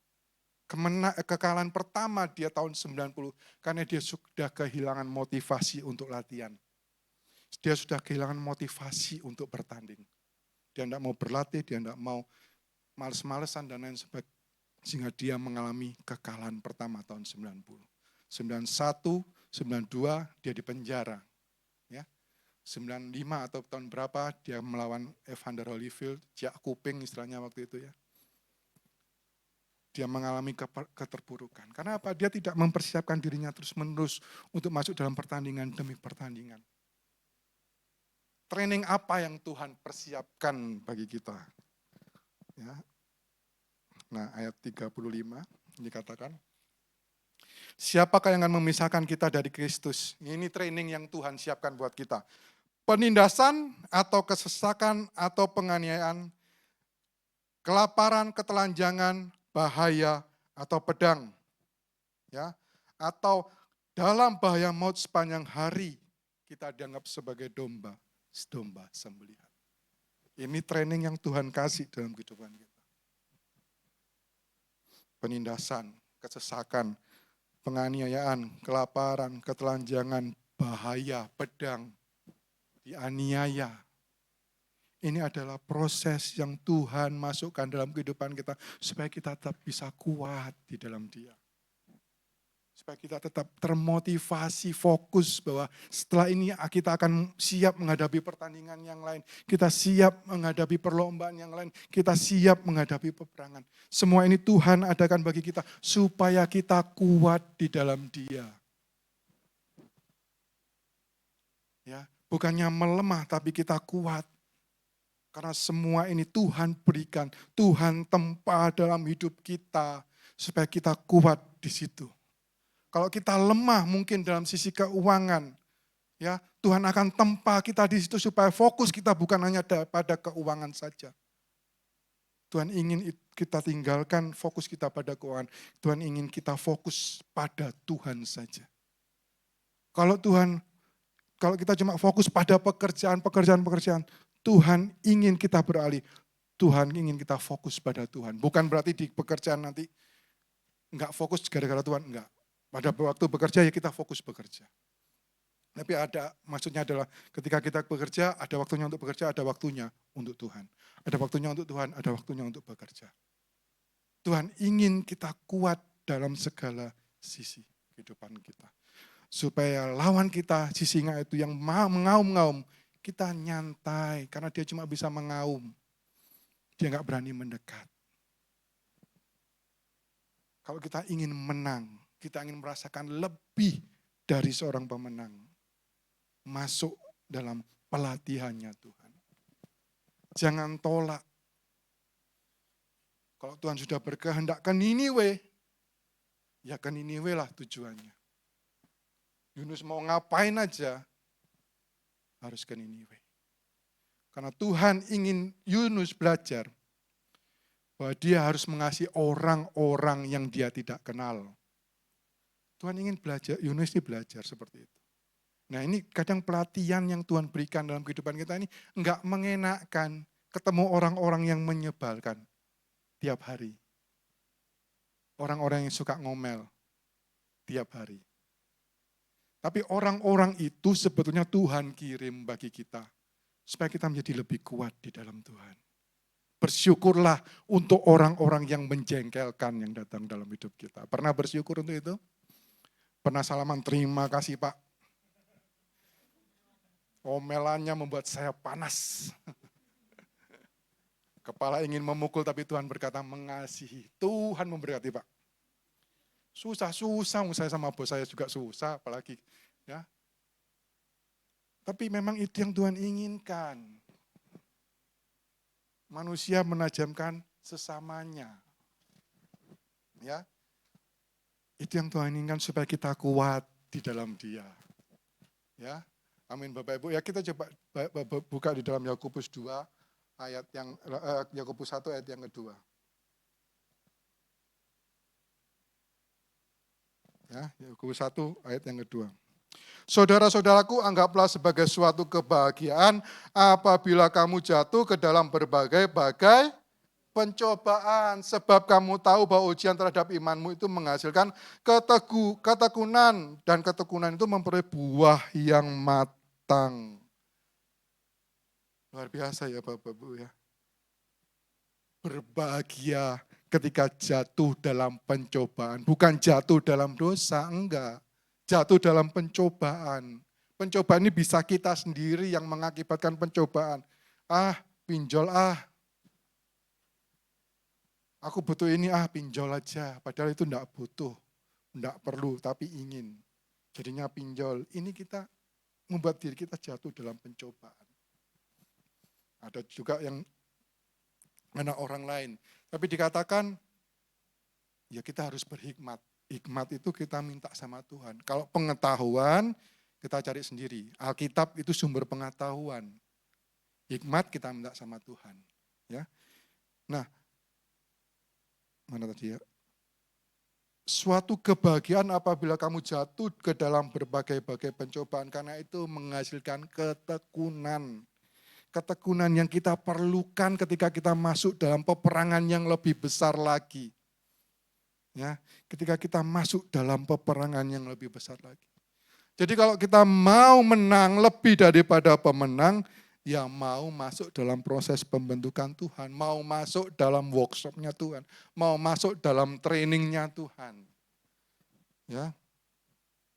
Speaker 3: Kekalahan pertama dia tahun 90 karena dia sudah kehilangan motivasi untuk latihan. Dia sudah kehilangan motivasi untuk bertanding. Dia tidak mau berlatih, dia tidak mau males-malesan dan lain sebagainya. Sehingga dia mengalami kekalahan pertama tahun 90. 91, 92 dia dipenjara. 95 atau tahun berapa dia melawan Evander Holyfield, jak kuping istilahnya waktu itu ya. Dia mengalami keterpurukan. Karena apa? Dia tidak mempersiapkan dirinya terus-menerus untuk masuk dalam pertandingan demi pertandingan. Training apa yang Tuhan persiapkan bagi kita? Ya. Nah, ayat 35 dikatakan, siapakah yang akan memisahkan kita dari Kristus? Ini training yang Tuhan siapkan buat kita. Penindasan atau kesesakan atau penganiayaan, kelaparan, ketelanjangan, bahaya atau pedang. Ya, atau dalam bahaya maut sepanjang hari kita dianggap sebagai domba sembelihan. Ini training yang Tuhan kasih dalam kehidupan kita. penindasan, kesesakan, penganiayaan, kelaparan, ketelanjangan, bahaya, pedang, dianiaya. Ini adalah proses yang Tuhan masukkan dalam kehidupan kita supaya kita tetap bisa kuat di dalam Dia. Supaya kita tetap termotivasi, fokus bahwa setelah ini kita akan siap menghadapi pertandingan yang lain. Kita siap menghadapi perlombaan yang lain. Kita siap menghadapi peperangan. Semua ini Tuhan adakan bagi kita supaya kita kuat di dalam Dia. Ya, bukannya melemah tapi kita kuat. Karena semua ini Tuhan berikan, Tuhan tempa dalam hidup kita supaya kita kuat di situ. Kalau kita lemah mungkin dalam sisi keuangan, ya Tuhan akan tempa kita di situ supaya fokus kita bukan hanya pada keuangan saja. Tuhan ingin kita tinggalkan fokus kita pada keuangan. Tuhan ingin kita fokus pada Tuhan saja. Kalau kita cuma fokus pada pekerjaan, Tuhan ingin kita beralih. Tuhan ingin kita fokus pada Tuhan. Bukan berarti di pekerjaan nanti enggak fokus gara-gara Tuhan, enggak. Pada waktu bekerja ya kita fokus bekerja. Tapi maksudnya adalah ketika kita bekerja, ada waktunya untuk bekerja, ada waktunya untuk Tuhan. Ada waktunya untuk Tuhan, ada waktunya untuk bekerja. Tuhan ingin kita kuat dalam segala sisi kehidupan kita. Supaya lawan kita, si singa itu yang mengaum-ngaum, kita nyantai karena dia cuma bisa mengaum. Dia nggak berani mendekat. Kalau kita ingin menang, kita ingin merasakan lebih dari seorang pemenang. Masuk dalam pelatihannya Tuhan. Jangan tolak. Kalau Tuhan sudah berkehendak ke Niniwe, ya ke Niniwe lah tujuannya. Yunus mau ngapain aja, harus ke Niniwe. Karena Tuhan ingin Yunus belajar bahwa dia harus mengasihi orang-orang yang dia tidak kenal. Tuhan ingin belajar, Yunus ini belajar seperti itu. Nah ini kadang pelatihan yang Tuhan berikan dalam kehidupan kita ini enggak mengenakkan, ketemu orang-orang yang menyebalkan tiap hari. Orang-orang yang suka ngomel tiap hari. Tapi orang-orang itu sebetulnya Tuhan kirim bagi kita. Supaya kita menjadi lebih kuat di dalam Tuhan. Bersyukurlah untuk orang-orang yang menjengkelkan yang datang dalam hidup kita. Pernah bersyukur untuk itu? Pernah salaman, terima kasih Pak. Omelannya membuat saya panas. Kepala ingin memukul tapi Tuhan berkata mengasihi. Tuhan memberkati Pak. Susah, saya sama bos saya juga susah, apalagi ya. Tapi memang itu yang Tuhan inginkan. Manusia menajamkan sesamanya. Ya. Itu yang Tuhan inginkan supaya kita kuat di dalam Dia. Ya. Amin Bapak Ibu. Ya kita coba buka di dalam Yakobus 2 ayat yang Yakobus 1 ayat yang kedua. Ya, Yakobus 1 ayat yang kedua. Saudara-saudaraku, anggaplah sebagai suatu kebahagiaan apabila kamu jatuh ke dalam berbagai-bagai pencobaan. Sebab kamu tahu bahwa ujian terhadap imanmu itu menghasilkan ketekunan. Dan ketekunan itu memperoleh buah yang matang. Luar biasa ya Bapak-Ibu ya. Berbahagia ketika jatuh dalam pencobaan. Bukan jatuh dalam dosa, enggak. Jatuh dalam pencobaan. Pencobaan ini bisa kita sendiri yang mengakibatkan pencobaan. Pinjol Aku butuh ini, pinjol aja. Padahal itu enggak butuh, enggak perlu, tapi ingin. Jadinya pinjol. Ini kita membuat diri kita jatuh dalam pencobaan. Ada juga yang anak orang lain. Tapi dikatakan, ya kita harus berhikmat. Hikmat itu kita minta sama Tuhan. Kalau pengetahuan, kita cari sendiri. Alkitab itu sumber pengetahuan. Hikmat kita minta sama Tuhan. Ya. Nah, mana tadi ya? Suatu kebahagiaan apabila kamu jatuh ke dalam berbagai-bagai pencobaan. Karena itu menghasilkan ketekunan. Ketekunan yang kita perlukan ketika kita masuk dalam peperangan yang lebih besar lagi. Ya, ketika kita masuk dalam peperangan yang lebih besar lagi. Jadi kalau kita mau menang lebih daripada pemenang, ya mau masuk dalam proses pembentukan Tuhan, mau masuk dalam workshopnya Tuhan, mau masuk dalam trainingnya Tuhan. Ya,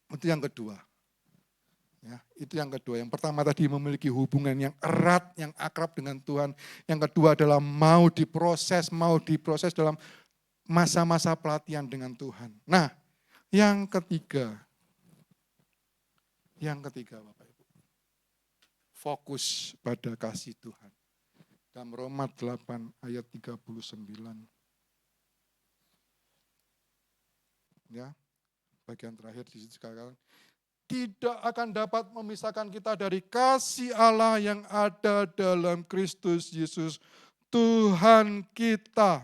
Speaker 3: itu yang kedua. Ya, itu yang kedua. Yang pertama tadi memiliki hubungan yang erat, yang akrab dengan Tuhan. Yang kedua adalah mau diproses dalam masa-masa pelatihan dengan Tuhan. Nah, yang ketiga Bapak Ibu, fokus pada kasih Tuhan. Dalam Roma 8 ayat 39. Ya, bagian terakhir di situ sekarang. Tidak akan dapat memisahkan kita dari kasih Allah yang ada dalam Kristus Yesus, Tuhan kita.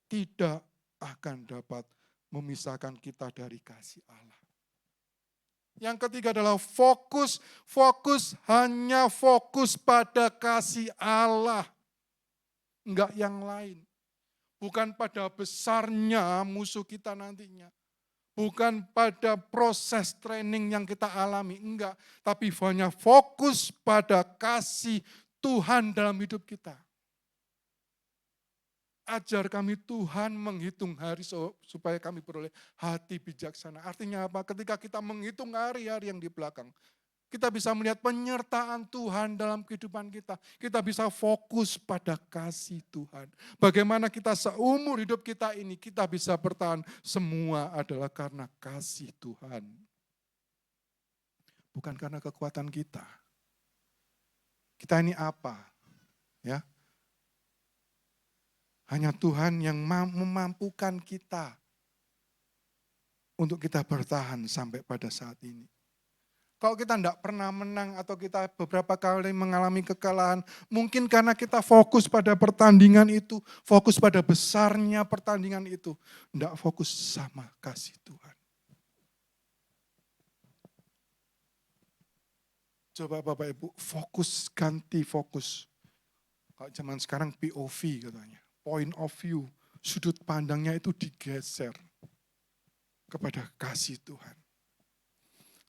Speaker 3: Tidak akan dapat memisahkan kita dari kasih Allah. Yang ketiga adalah fokus pada kasih Allah. Enggak yang lain. Bukan pada besarnya musuh kita nantinya. Bukan pada proses training yang kita alami, enggak. Tapi hanya fokus pada kasih Tuhan dalam hidup kita. Ajar kami Tuhan menghitung hari supaya kami beroleh hati bijaksana. Artinya apa? Ketika kita menghitung hari-hari yang di belakang, kita bisa melihat penyertaan Tuhan dalam kehidupan kita. Kita bisa fokus pada kasih Tuhan. Bagaimana kita seumur hidup kita ini, kita bisa bertahan. Semua adalah karena kasih Tuhan. Bukan karena kekuatan kita. Kita ini apa? Ya. Hanya Tuhan yang memampukan kita untuk kita bertahan sampai pada saat ini. Kalau kita tidak pernah menang atau kita beberapa kali mengalami kekalahan, mungkin karena kita fokus pada pertandingan itu, fokus pada besarnya pertandingan itu, tidak fokus sama kasih Tuhan. Coba Bapak Ibu, ganti fokus. Kalau zaman sekarang POV katanya. Point of view, sudut pandangnya itu digeser kepada kasih Tuhan.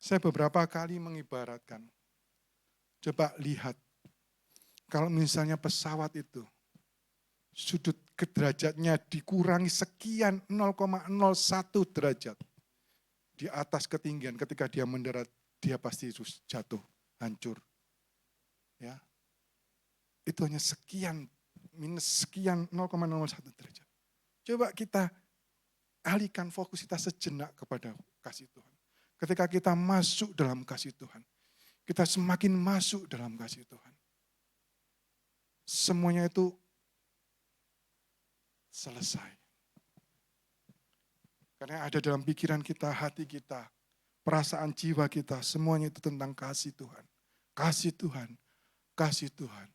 Speaker 3: Saya beberapa kali mengibaratkan, coba lihat, kalau misalnya pesawat itu, sudut derajatnya dikurangi sekian 0,01 derajat di atas ketinggian, ketika dia mendarat, dia pasti jatuh, hancur. Ya, itu hanya sekian, minus sekian 0,01 derajat. Coba kita alihkan fokus kita sejenak kepada kasih Tuhan. Ketika kita masuk dalam kasih Tuhan, kita semakin masuk dalam kasih Tuhan. Semuanya itu selesai. Karena ada dalam pikiran kita, hati kita, perasaan jiwa kita, semuanya itu tentang kasih Tuhan. Kasih Tuhan, kasih Tuhan.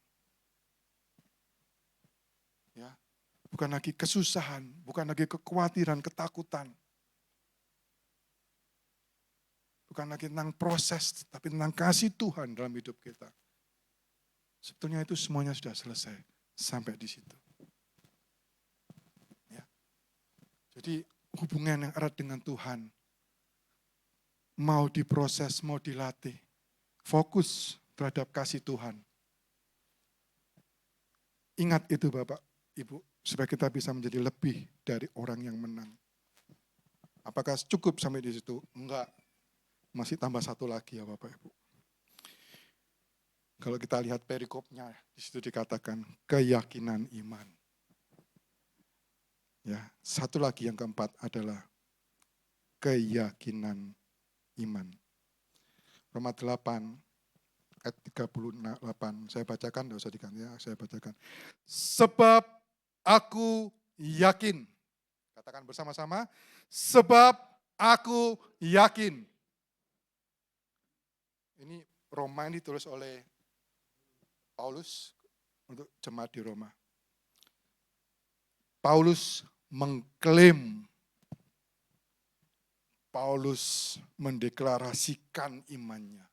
Speaker 3: Ya, bukan lagi kesusahan, bukan lagi kekhawatiran, ketakutan. Bukan lagi tentang proses, tapi tentang kasih Tuhan dalam hidup kita. Sebetulnya itu semuanya sudah selesai sampai di situ. Ya. Jadi hubungan yang erat dengan Tuhan, mau diproses, mau dilatih, fokus terhadap kasih Tuhan. Ingat itu Bapak, Ibu, supaya kita bisa menjadi lebih dari orang yang menang. Apakah cukup sampai di situ? Enggak. Masih tambah satu lagi ya Bapak Ibu. Kalau kita lihat perikopnya, di situ dikatakan keyakinan iman. Ya, satu lagi yang keempat adalah keyakinan iman. Roma 8 ayat 38, saya bacakan, tidak usah diganti ya, saya bacakan. Sebab aku yakin, katakan bersama-sama, sebab aku yakin. Ini Roma ini ditulis oleh Paulus untuk jemaat di Roma. Paulus mengklaim, Paulus mendeklarasikan imannya.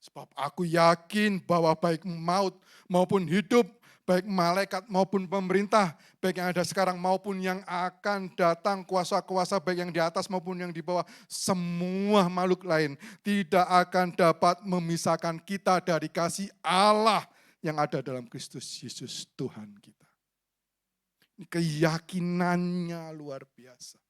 Speaker 3: Sebab aku yakin bahwa baik maut maupun hidup, baik malaikat maupun pemerintah, baik yang ada sekarang maupun yang akan datang, kuasa-kuasa baik yang di atas maupun yang di bawah, semua makhluk lain tidak akan dapat memisahkan kita dari kasih Allah yang ada dalam Kristus Yesus Tuhan kita. Ini keyakinannya luar biasa.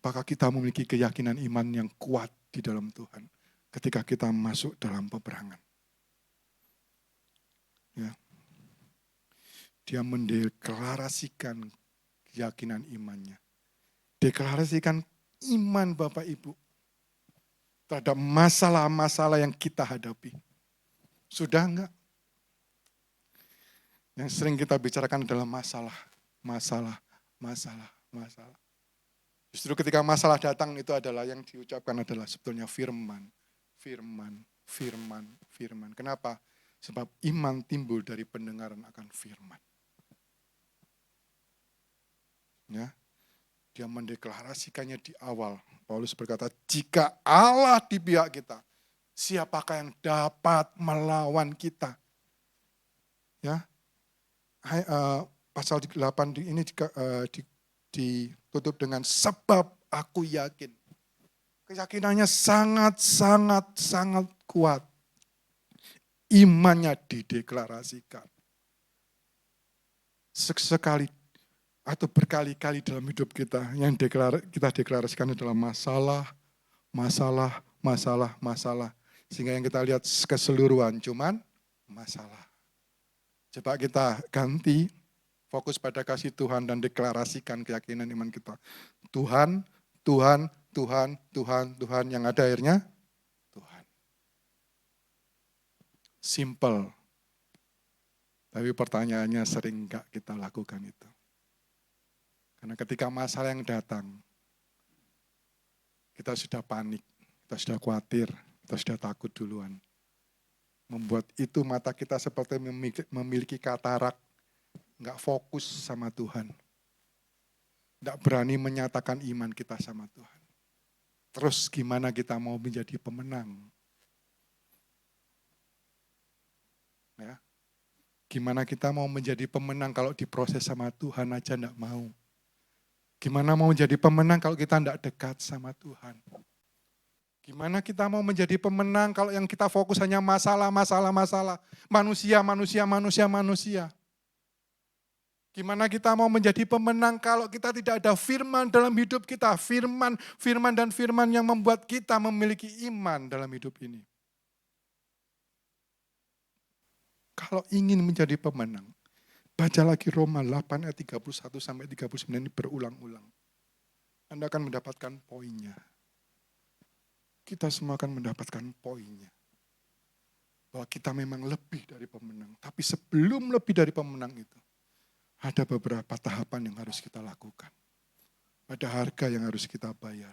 Speaker 3: Apakah kita memiliki keyakinan iman yang kuat di dalam Tuhan ketika kita masuk dalam peperangan? Ya. Dia mendeklarasikan keyakinan imannya. Deklarasikan iman Bapak Ibu terhadap masalah-masalah yang kita hadapi. Sudah enggak? Yang sering kita bicarakan adalah masalah. Justru ketika masalah datang itu adalah yang diucapkan adalah sebetulnya firman. Kenapa? Sebab iman timbul dari pendengaran akan firman. Ya, dia mendeklarasikannya di awal. Paulus berkata, jika Allah di pihak kita, siapakah yang dapat melawan kita? Ya, pasal 8 ini ditutup dengan sebab aku yakin. Keyakinannya sangat kuat. Imannya dideklarasikan. Sekali atau berkali-kali dalam hidup kita yang kita deklarasikan adalah masalah. Sehingga yang kita lihat keseluruhan cuman masalah. Coba kita ganti fokus pada kasih Tuhan dan deklarasikan keyakinan iman kita. Tuhan yang ada akhirnya Tuhan. Simple. Tapi pertanyaannya sering enggak kita lakukan itu. Karena ketika masalah yang datang, kita sudah panik, kita sudah khawatir, kita sudah takut duluan. Membuat itu mata kita seperti memiliki katarak, enggak fokus sama Tuhan. Enggak berani menyatakan iman kita sama Tuhan. Terus gimana kita mau menjadi pemenang? Ya. Gimana kita mau menjadi pemenang kalau diproses sama Tuhan aja enggak mau? Gimana mau menjadi pemenang kalau kita enggak dekat sama Tuhan? Gimana kita mau menjadi pemenang kalau yang kita fokus hanya masalah. Manusia. Gimana kita mau menjadi pemenang kalau kita tidak ada firman dalam hidup kita. Firman yang membuat kita memiliki iman dalam hidup ini. Kalau ingin menjadi pemenang, baca lagi Roma 8 ayat 31 sampai 39 ini berulang-ulang. Anda akan mendapatkan poinnya. Kita semua akan mendapatkan poinnya. Bahwa kita memang lebih dari pemenang. Tapi sebelum lebih dari pemenang itu, ada beberapa tahapan yang harus kita lakukan. Ada harga yang harus kita bayar.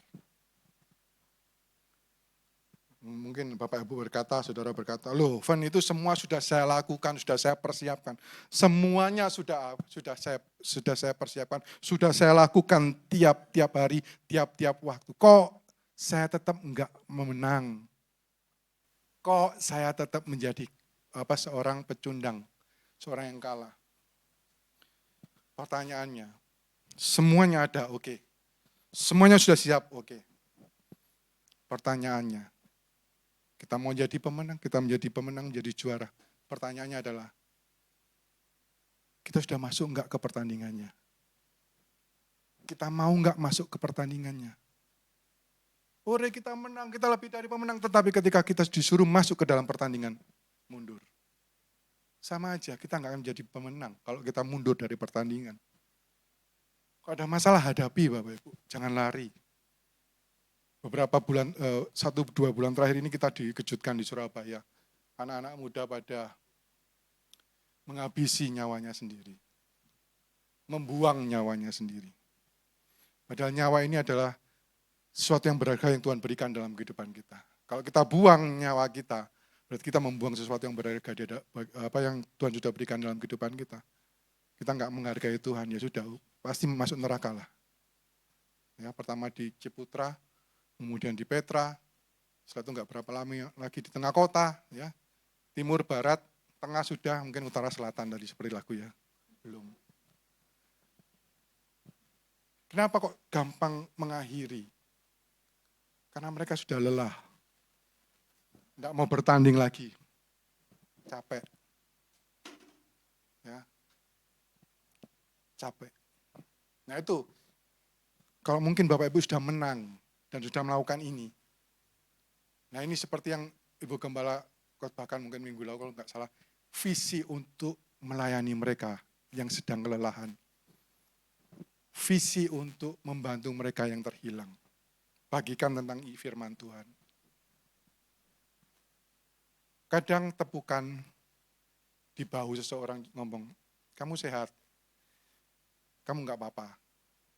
Speaker 3: Mungkin Bapak Ibu berkata, saudara berkata, loh Van itu semua sudah saya lakukan, sudah saya persiapkan. Semuanya sudah saya persiapkan, sudah saya lakukan tiap hari, tiap waktu. Kok saya tetap enggak memenang? Kok saya tetap menjadi seorang pecundang, seorang yang kalah? Pertanyaannya, semuanya ada, oke. Semuanya sudah siap, oke. Pertanyaannya, kita mau jadi pemenang, menjadi juara. Pertanyaannya adalah, kita sudah masuk enggak ke pertandingannya? Kita mau enggak masuk ke pertandingannya? Kita menang, kita lebih dari pemenang, tetapi ketika kita disuruh masuk ke dalam pertandingan, mundur. Sama aja, kita enggak akan menjadi pemenang kalau kita mundur dari pertandingan. Kalau ada masalah, hadapi Bapak Ibu, jangan lari. Beberapa bulan, 1-2 bulan terakhir ini kita dikejutkan di Surabaya. Anak-anak muda pada menghabisi nyawanya sendiri. Membuang nyawanya sendiri. Padahal nyawa ini adalah sesuatu yang berharga yang Tuhan berikan dalam kehidupan kita. Kalau kita buang nyawa kita, berarti kita membuang sesuatu yang berharga, apa yang Tuhan sudah berikan dalam kehidupan kita. Kita enggak menghargai Tuhan, ya sudah, pasti masuk neraka lah. Ya, pertama di Ciputra, kemudian di Petra, setelah itu enggak berapa lama lagi di tengah kota, ya, timur, barat, tengah sudah, mungkin utara selatan tadi seperti lagu ya. Belum. Kenapa kok gampang mengakhiri? Karena mereka sudah lelah. Tidak mau bertanding lagi. Capek. Ya. Capek. Nah itu, kalau mungkin Bapak Ibu sudah menang dan sudah melakukan ini. Nah ini seperti yang Ibu Gembala khotbahkan mungkin minggu lalu kalau nggak salah. Visi untuk melayani mereka yang sedang kelelahan. Visi untuk membantu mereka yang terhilang. Bagikan tentang firman Tuhan. Kadang tepukan di bahu seseorang ngomong, kamu sehat, kamu nggak apa-apa,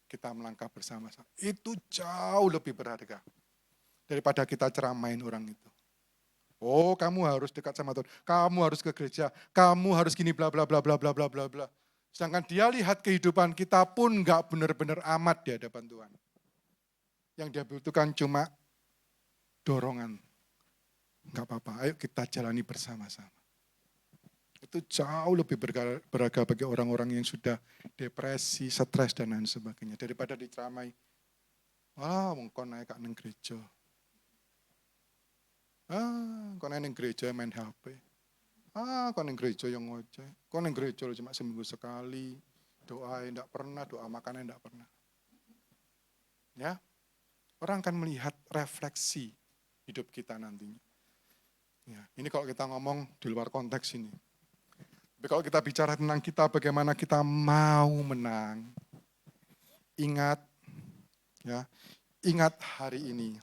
Speaker 3: kita melangkah bersama-sama. Itu jauh lebih berharga daripada kita ceramain orang itu. Oh, kamu harus dekat sama Tuhan, kamu harus ke gereja, kamu harus gini bla bla bla bla bla bla bla bla. Sedangkan dia lihat kehidupan kita pun nggak benar-benar amat di hadapan Tuhan. Yang dia butuhkan cuma dorongan. Nggak apa-apa, ayo kita jalani bersama-sama. Itu jauh lebih berharga bagi orang-orang yang sudah depresi, stres, dan lain sebagainya. Daripada diceramai, wah, kok naik neng gereja. Kok neng gereja main HP. Kok neng gereja yang ngoceh. Kok neng gereja cuma seminggu sekali. Doa enggak pernah, doa makannya enggak pernah. Ya, orang akan melihat refleksi hidup kita nantinya. Ya, ini kalau kita ngomong di luar konteks ini. Tapi kalau kita bicara tentang kita, bagaimana kita mau menang. Ingat, ya, ingat hari ini.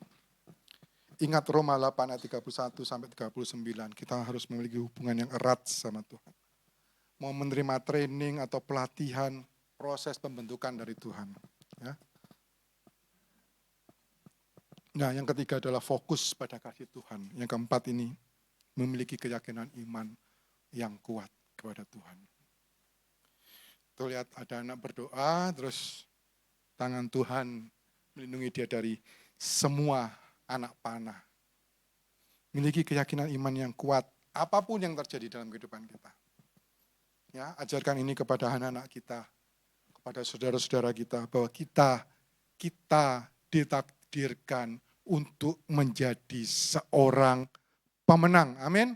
Speaker 3: Ingat Roma 8 ayat 31 sampai 39, kita harus memiliki hubungan yang erat sama Tuhan. Mau menerima training atau pelatihan, proses pembentukan dari Tuhan. Ya. Nah, yang ketiga adalah fokus pada kasih Tuhan. Yang keempat ini, memiliki keyakinan iman yang kuat kepada Tuhan. Tuh lihat ada anak berdoa, terus tangan Tuhan melindungi dia dari semua anak panah. Miliki keyakinan iman yang kuat, apapun yang terjadi dalam kehidupan kita. Ya, ajarkan ini kepada anak-anak kita, kepada saudara-saudara kita, bahwa kita ditakdirkan untuk menjadi seorang pemenang. Amin.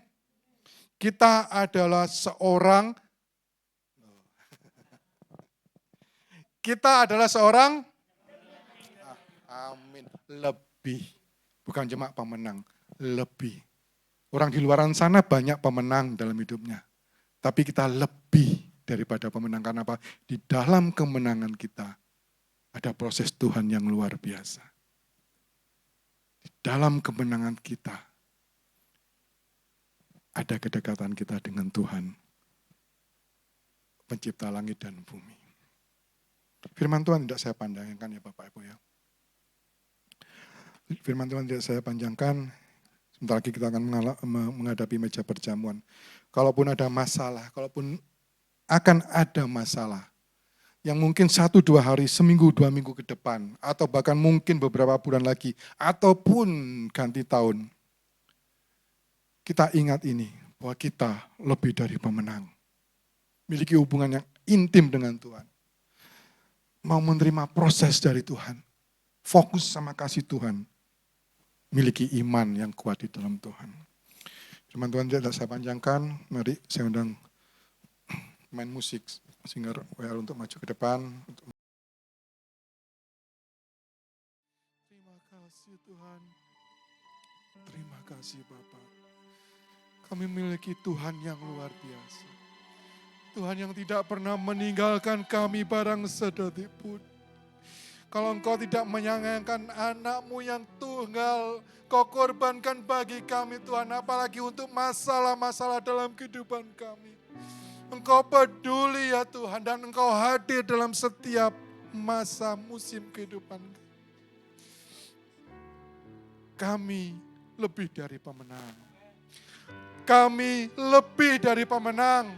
Speaker 3: Kita adalah seorang amin, lebih. Bukan cuma pemenang, lebih. Orang di luar sana banyak pemenang dalam hidupnya. Tapi kita lebih daripada pemenang. Karena apa? Di dalam kemenangan kita ada proses Tuhan yang luar biasa. Di dalam kemenangan kita ada kedekatan kita dengan Tuhan, pencipta langit dan bumi. Firman Tuhan tidak saya panjangkan ya Bapak Ibu ya. Firman Tuhan tidak saya panjangkan, sebentar lagi kita akan menghadapi meja perjamuan. Kalaupun ada masalah, kalaupun akan ada masalah, yang mungkin 1-2 hari, seminggu, 2 minggu ke depan, atau bahkan mungkin beberapa bulan lagi, ataupun ganti tahun, kita ingat ini, bahwa kita lebih dari pemenang. Miliki hubungan yang intim dengan Tuhan. Mau menerima proses dari Tuhan. Fokus sama kasih Tuhan. Miliki iman yang kuat di dalam Tuhan. Firman Tuhan tidak saya panjangkan. Mari saya undang main musik. Singer WL untuk maju ke depan. Terima kasih Tuhan. Terima kasih Bapak. Kami memiliki Tuhan yang luar biasa. Tuhan yang tidak pernah meninggalkan kami barang sedetik pun. Kalau Engkau tidak menyayangkan anak-Mu yang tunggal, Kau korbankan bagi kami Tuhan, apalagi untuk masalah-masalah dalam kehidupan kami. Engkau peduli ya Tuhan, dan Engkau hadir dalam setiap masa musim kehidupan. Kami lebih dari pemenang. Kami lebih dari pemenang.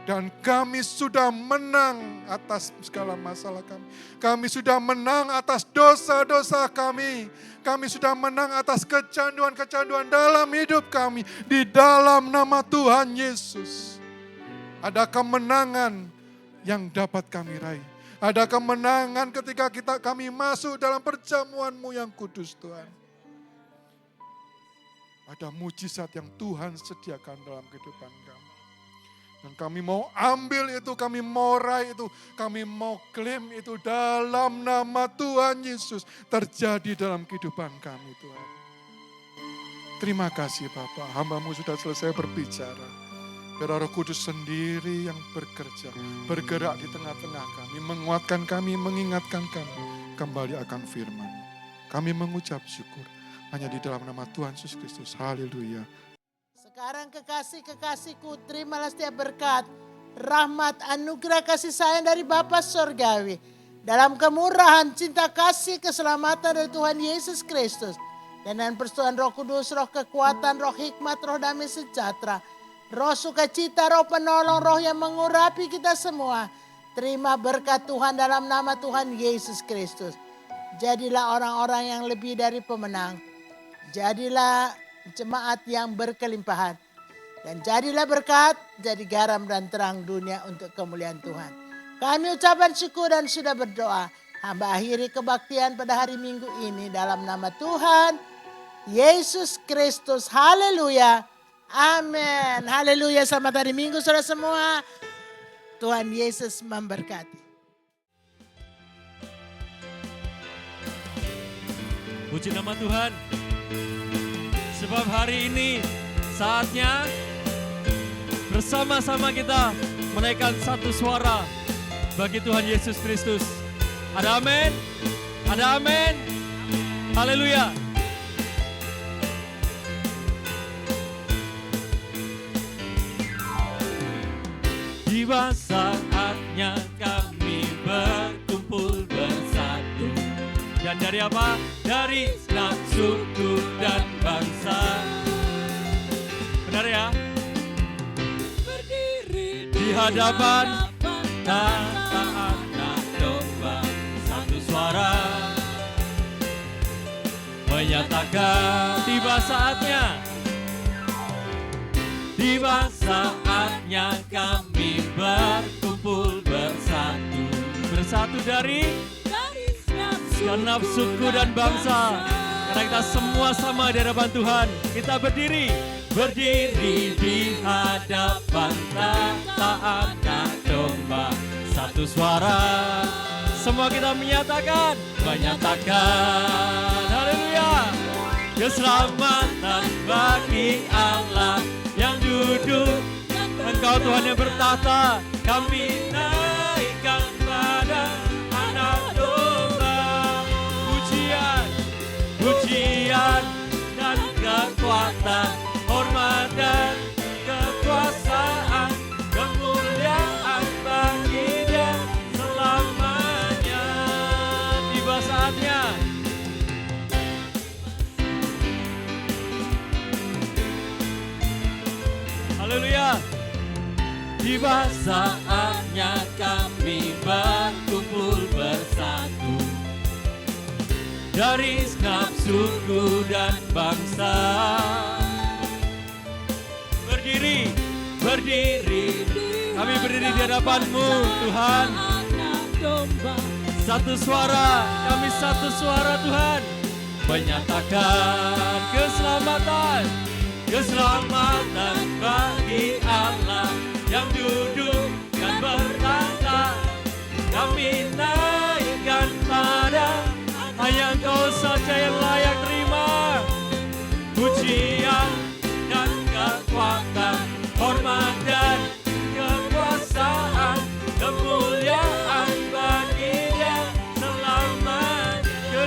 Speaker 3: Dan kami sudah menang atas segala masalah kami. Kami sudah menang atas dosa-dosa kami. Kami sudah menang atas kecanduan-kecanduan dalam hidup kami. Di dalam nama Tuhan Yesus. Ada kemenangan yang dapat kami raih. Ada kemenangan ketika kami masuk dalam perjamuan-Mu yang kudus Tuhan. Ada mujizat yang Tuhan sediakan dalam kehidupan kami. Dan kami mau ambil itu, kami mau raih itu, kami mau klaim itu dalam nama Tuhan Yesus terjadi dalam kehidupan kami Tuhan. Terima kasih Bapak, hamba-Mu sudah selesai berbicara. Biar Roh Kudus sendiri yang bekerja, bergerak di tengah-tengah kami, menguatkan kami, mengingatkan kami kembali akan firman. Kami mengucap syukur hanya di dalam nama Tuhan Yesus Kristus. Haleluya.
Speaker 4: Sekarang kekasih-kekasihku, terimalah setiap berkat, rahmat, anugerah kasih sayang dari Bapa Surgawi. Dalam kemurahan, cinta kasih, keselamatan dari Tuhan Yesus Kristus. Dan dengan persetujuan Roh Kudus, roh kekuatan, roh hikmat, roh damai sejahtera. Roh sukacita, roh penolong, roh yang mengurapi kita semua. Terima berkat Tuhan dalam nama Tuhan Yesus Kristus. Jadilah orang-orang yang lebih dari pemenang. Jadilah jemaat yang berkelimpahan. Dan jadilah berkat, jadi garam dan terang dunia untuk kemuliaan Tuhan. Kami ucapkan syukur dan sudah berdoa. Hamba akhiri kebaktian pada hari Minggu ini dalam nama Tuhan Yesus Kristus. Haleluya. Amin. Haleluya. Selamat hari Minggu saudara semua. Tuhan Yesus memberkati.
Speaker 1: Puji nama Tuhan. Sebab hari ini saatnya bersama-sama kita menaikkan satu suara bagi Tuhan Yesus Kristus. Ada amin? Ada amin? Haleluya. Tiba saatnya kami berkumpul bersatu. Dan dari apa? Dari segenap suku dan bangsa. Benar ya?
Speaker 2: Berdiri
Speaker 1: Di hadapan anak domba, satu suara menyatakan tiba saatnya. Tiba saatnya kami berkumpul bersatu. Bersatu dari segenap suku dan bangsa. Karena kita semua sama di hadapan Tuhan. Kita berdiri di hadapan anak domba. Satu suara, semua kita menyatakan, haleluya. Keselamatan bagi Allah yang duduk, Engkau Tuhan yang bertahta. Kami naikkan pada anak domba. Pujian dan kekuatan, hormat dan kekuasaan, kemuliaan bagi Dia selamanya. Tiba saatnya. Haleluya. Tiba saatnya kami berkumpul bersatu. Dari segenap suku dan bangsa. Berdiri. Kami berdiri di hadapan-Mu Tuhan. Satu suara, kami satu suara Tuhan. Menyatakan keselamatan bagi Allah yang duduk dan bertahta. Kami naikkan pada hanya Engkau saja yang layak terima pujian dan kekuatan, hormat dan kekuasaan, kemuliaan bagi Dia selamanya.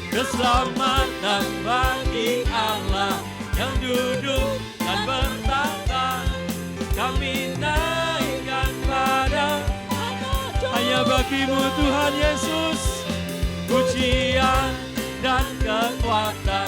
Speaker 1: Keselamatan bagi Allah yang duduk dan bertahta. Kami naikkan pada hanya bagi-Mu Tuhan Yesus, pujian dan kekuatan,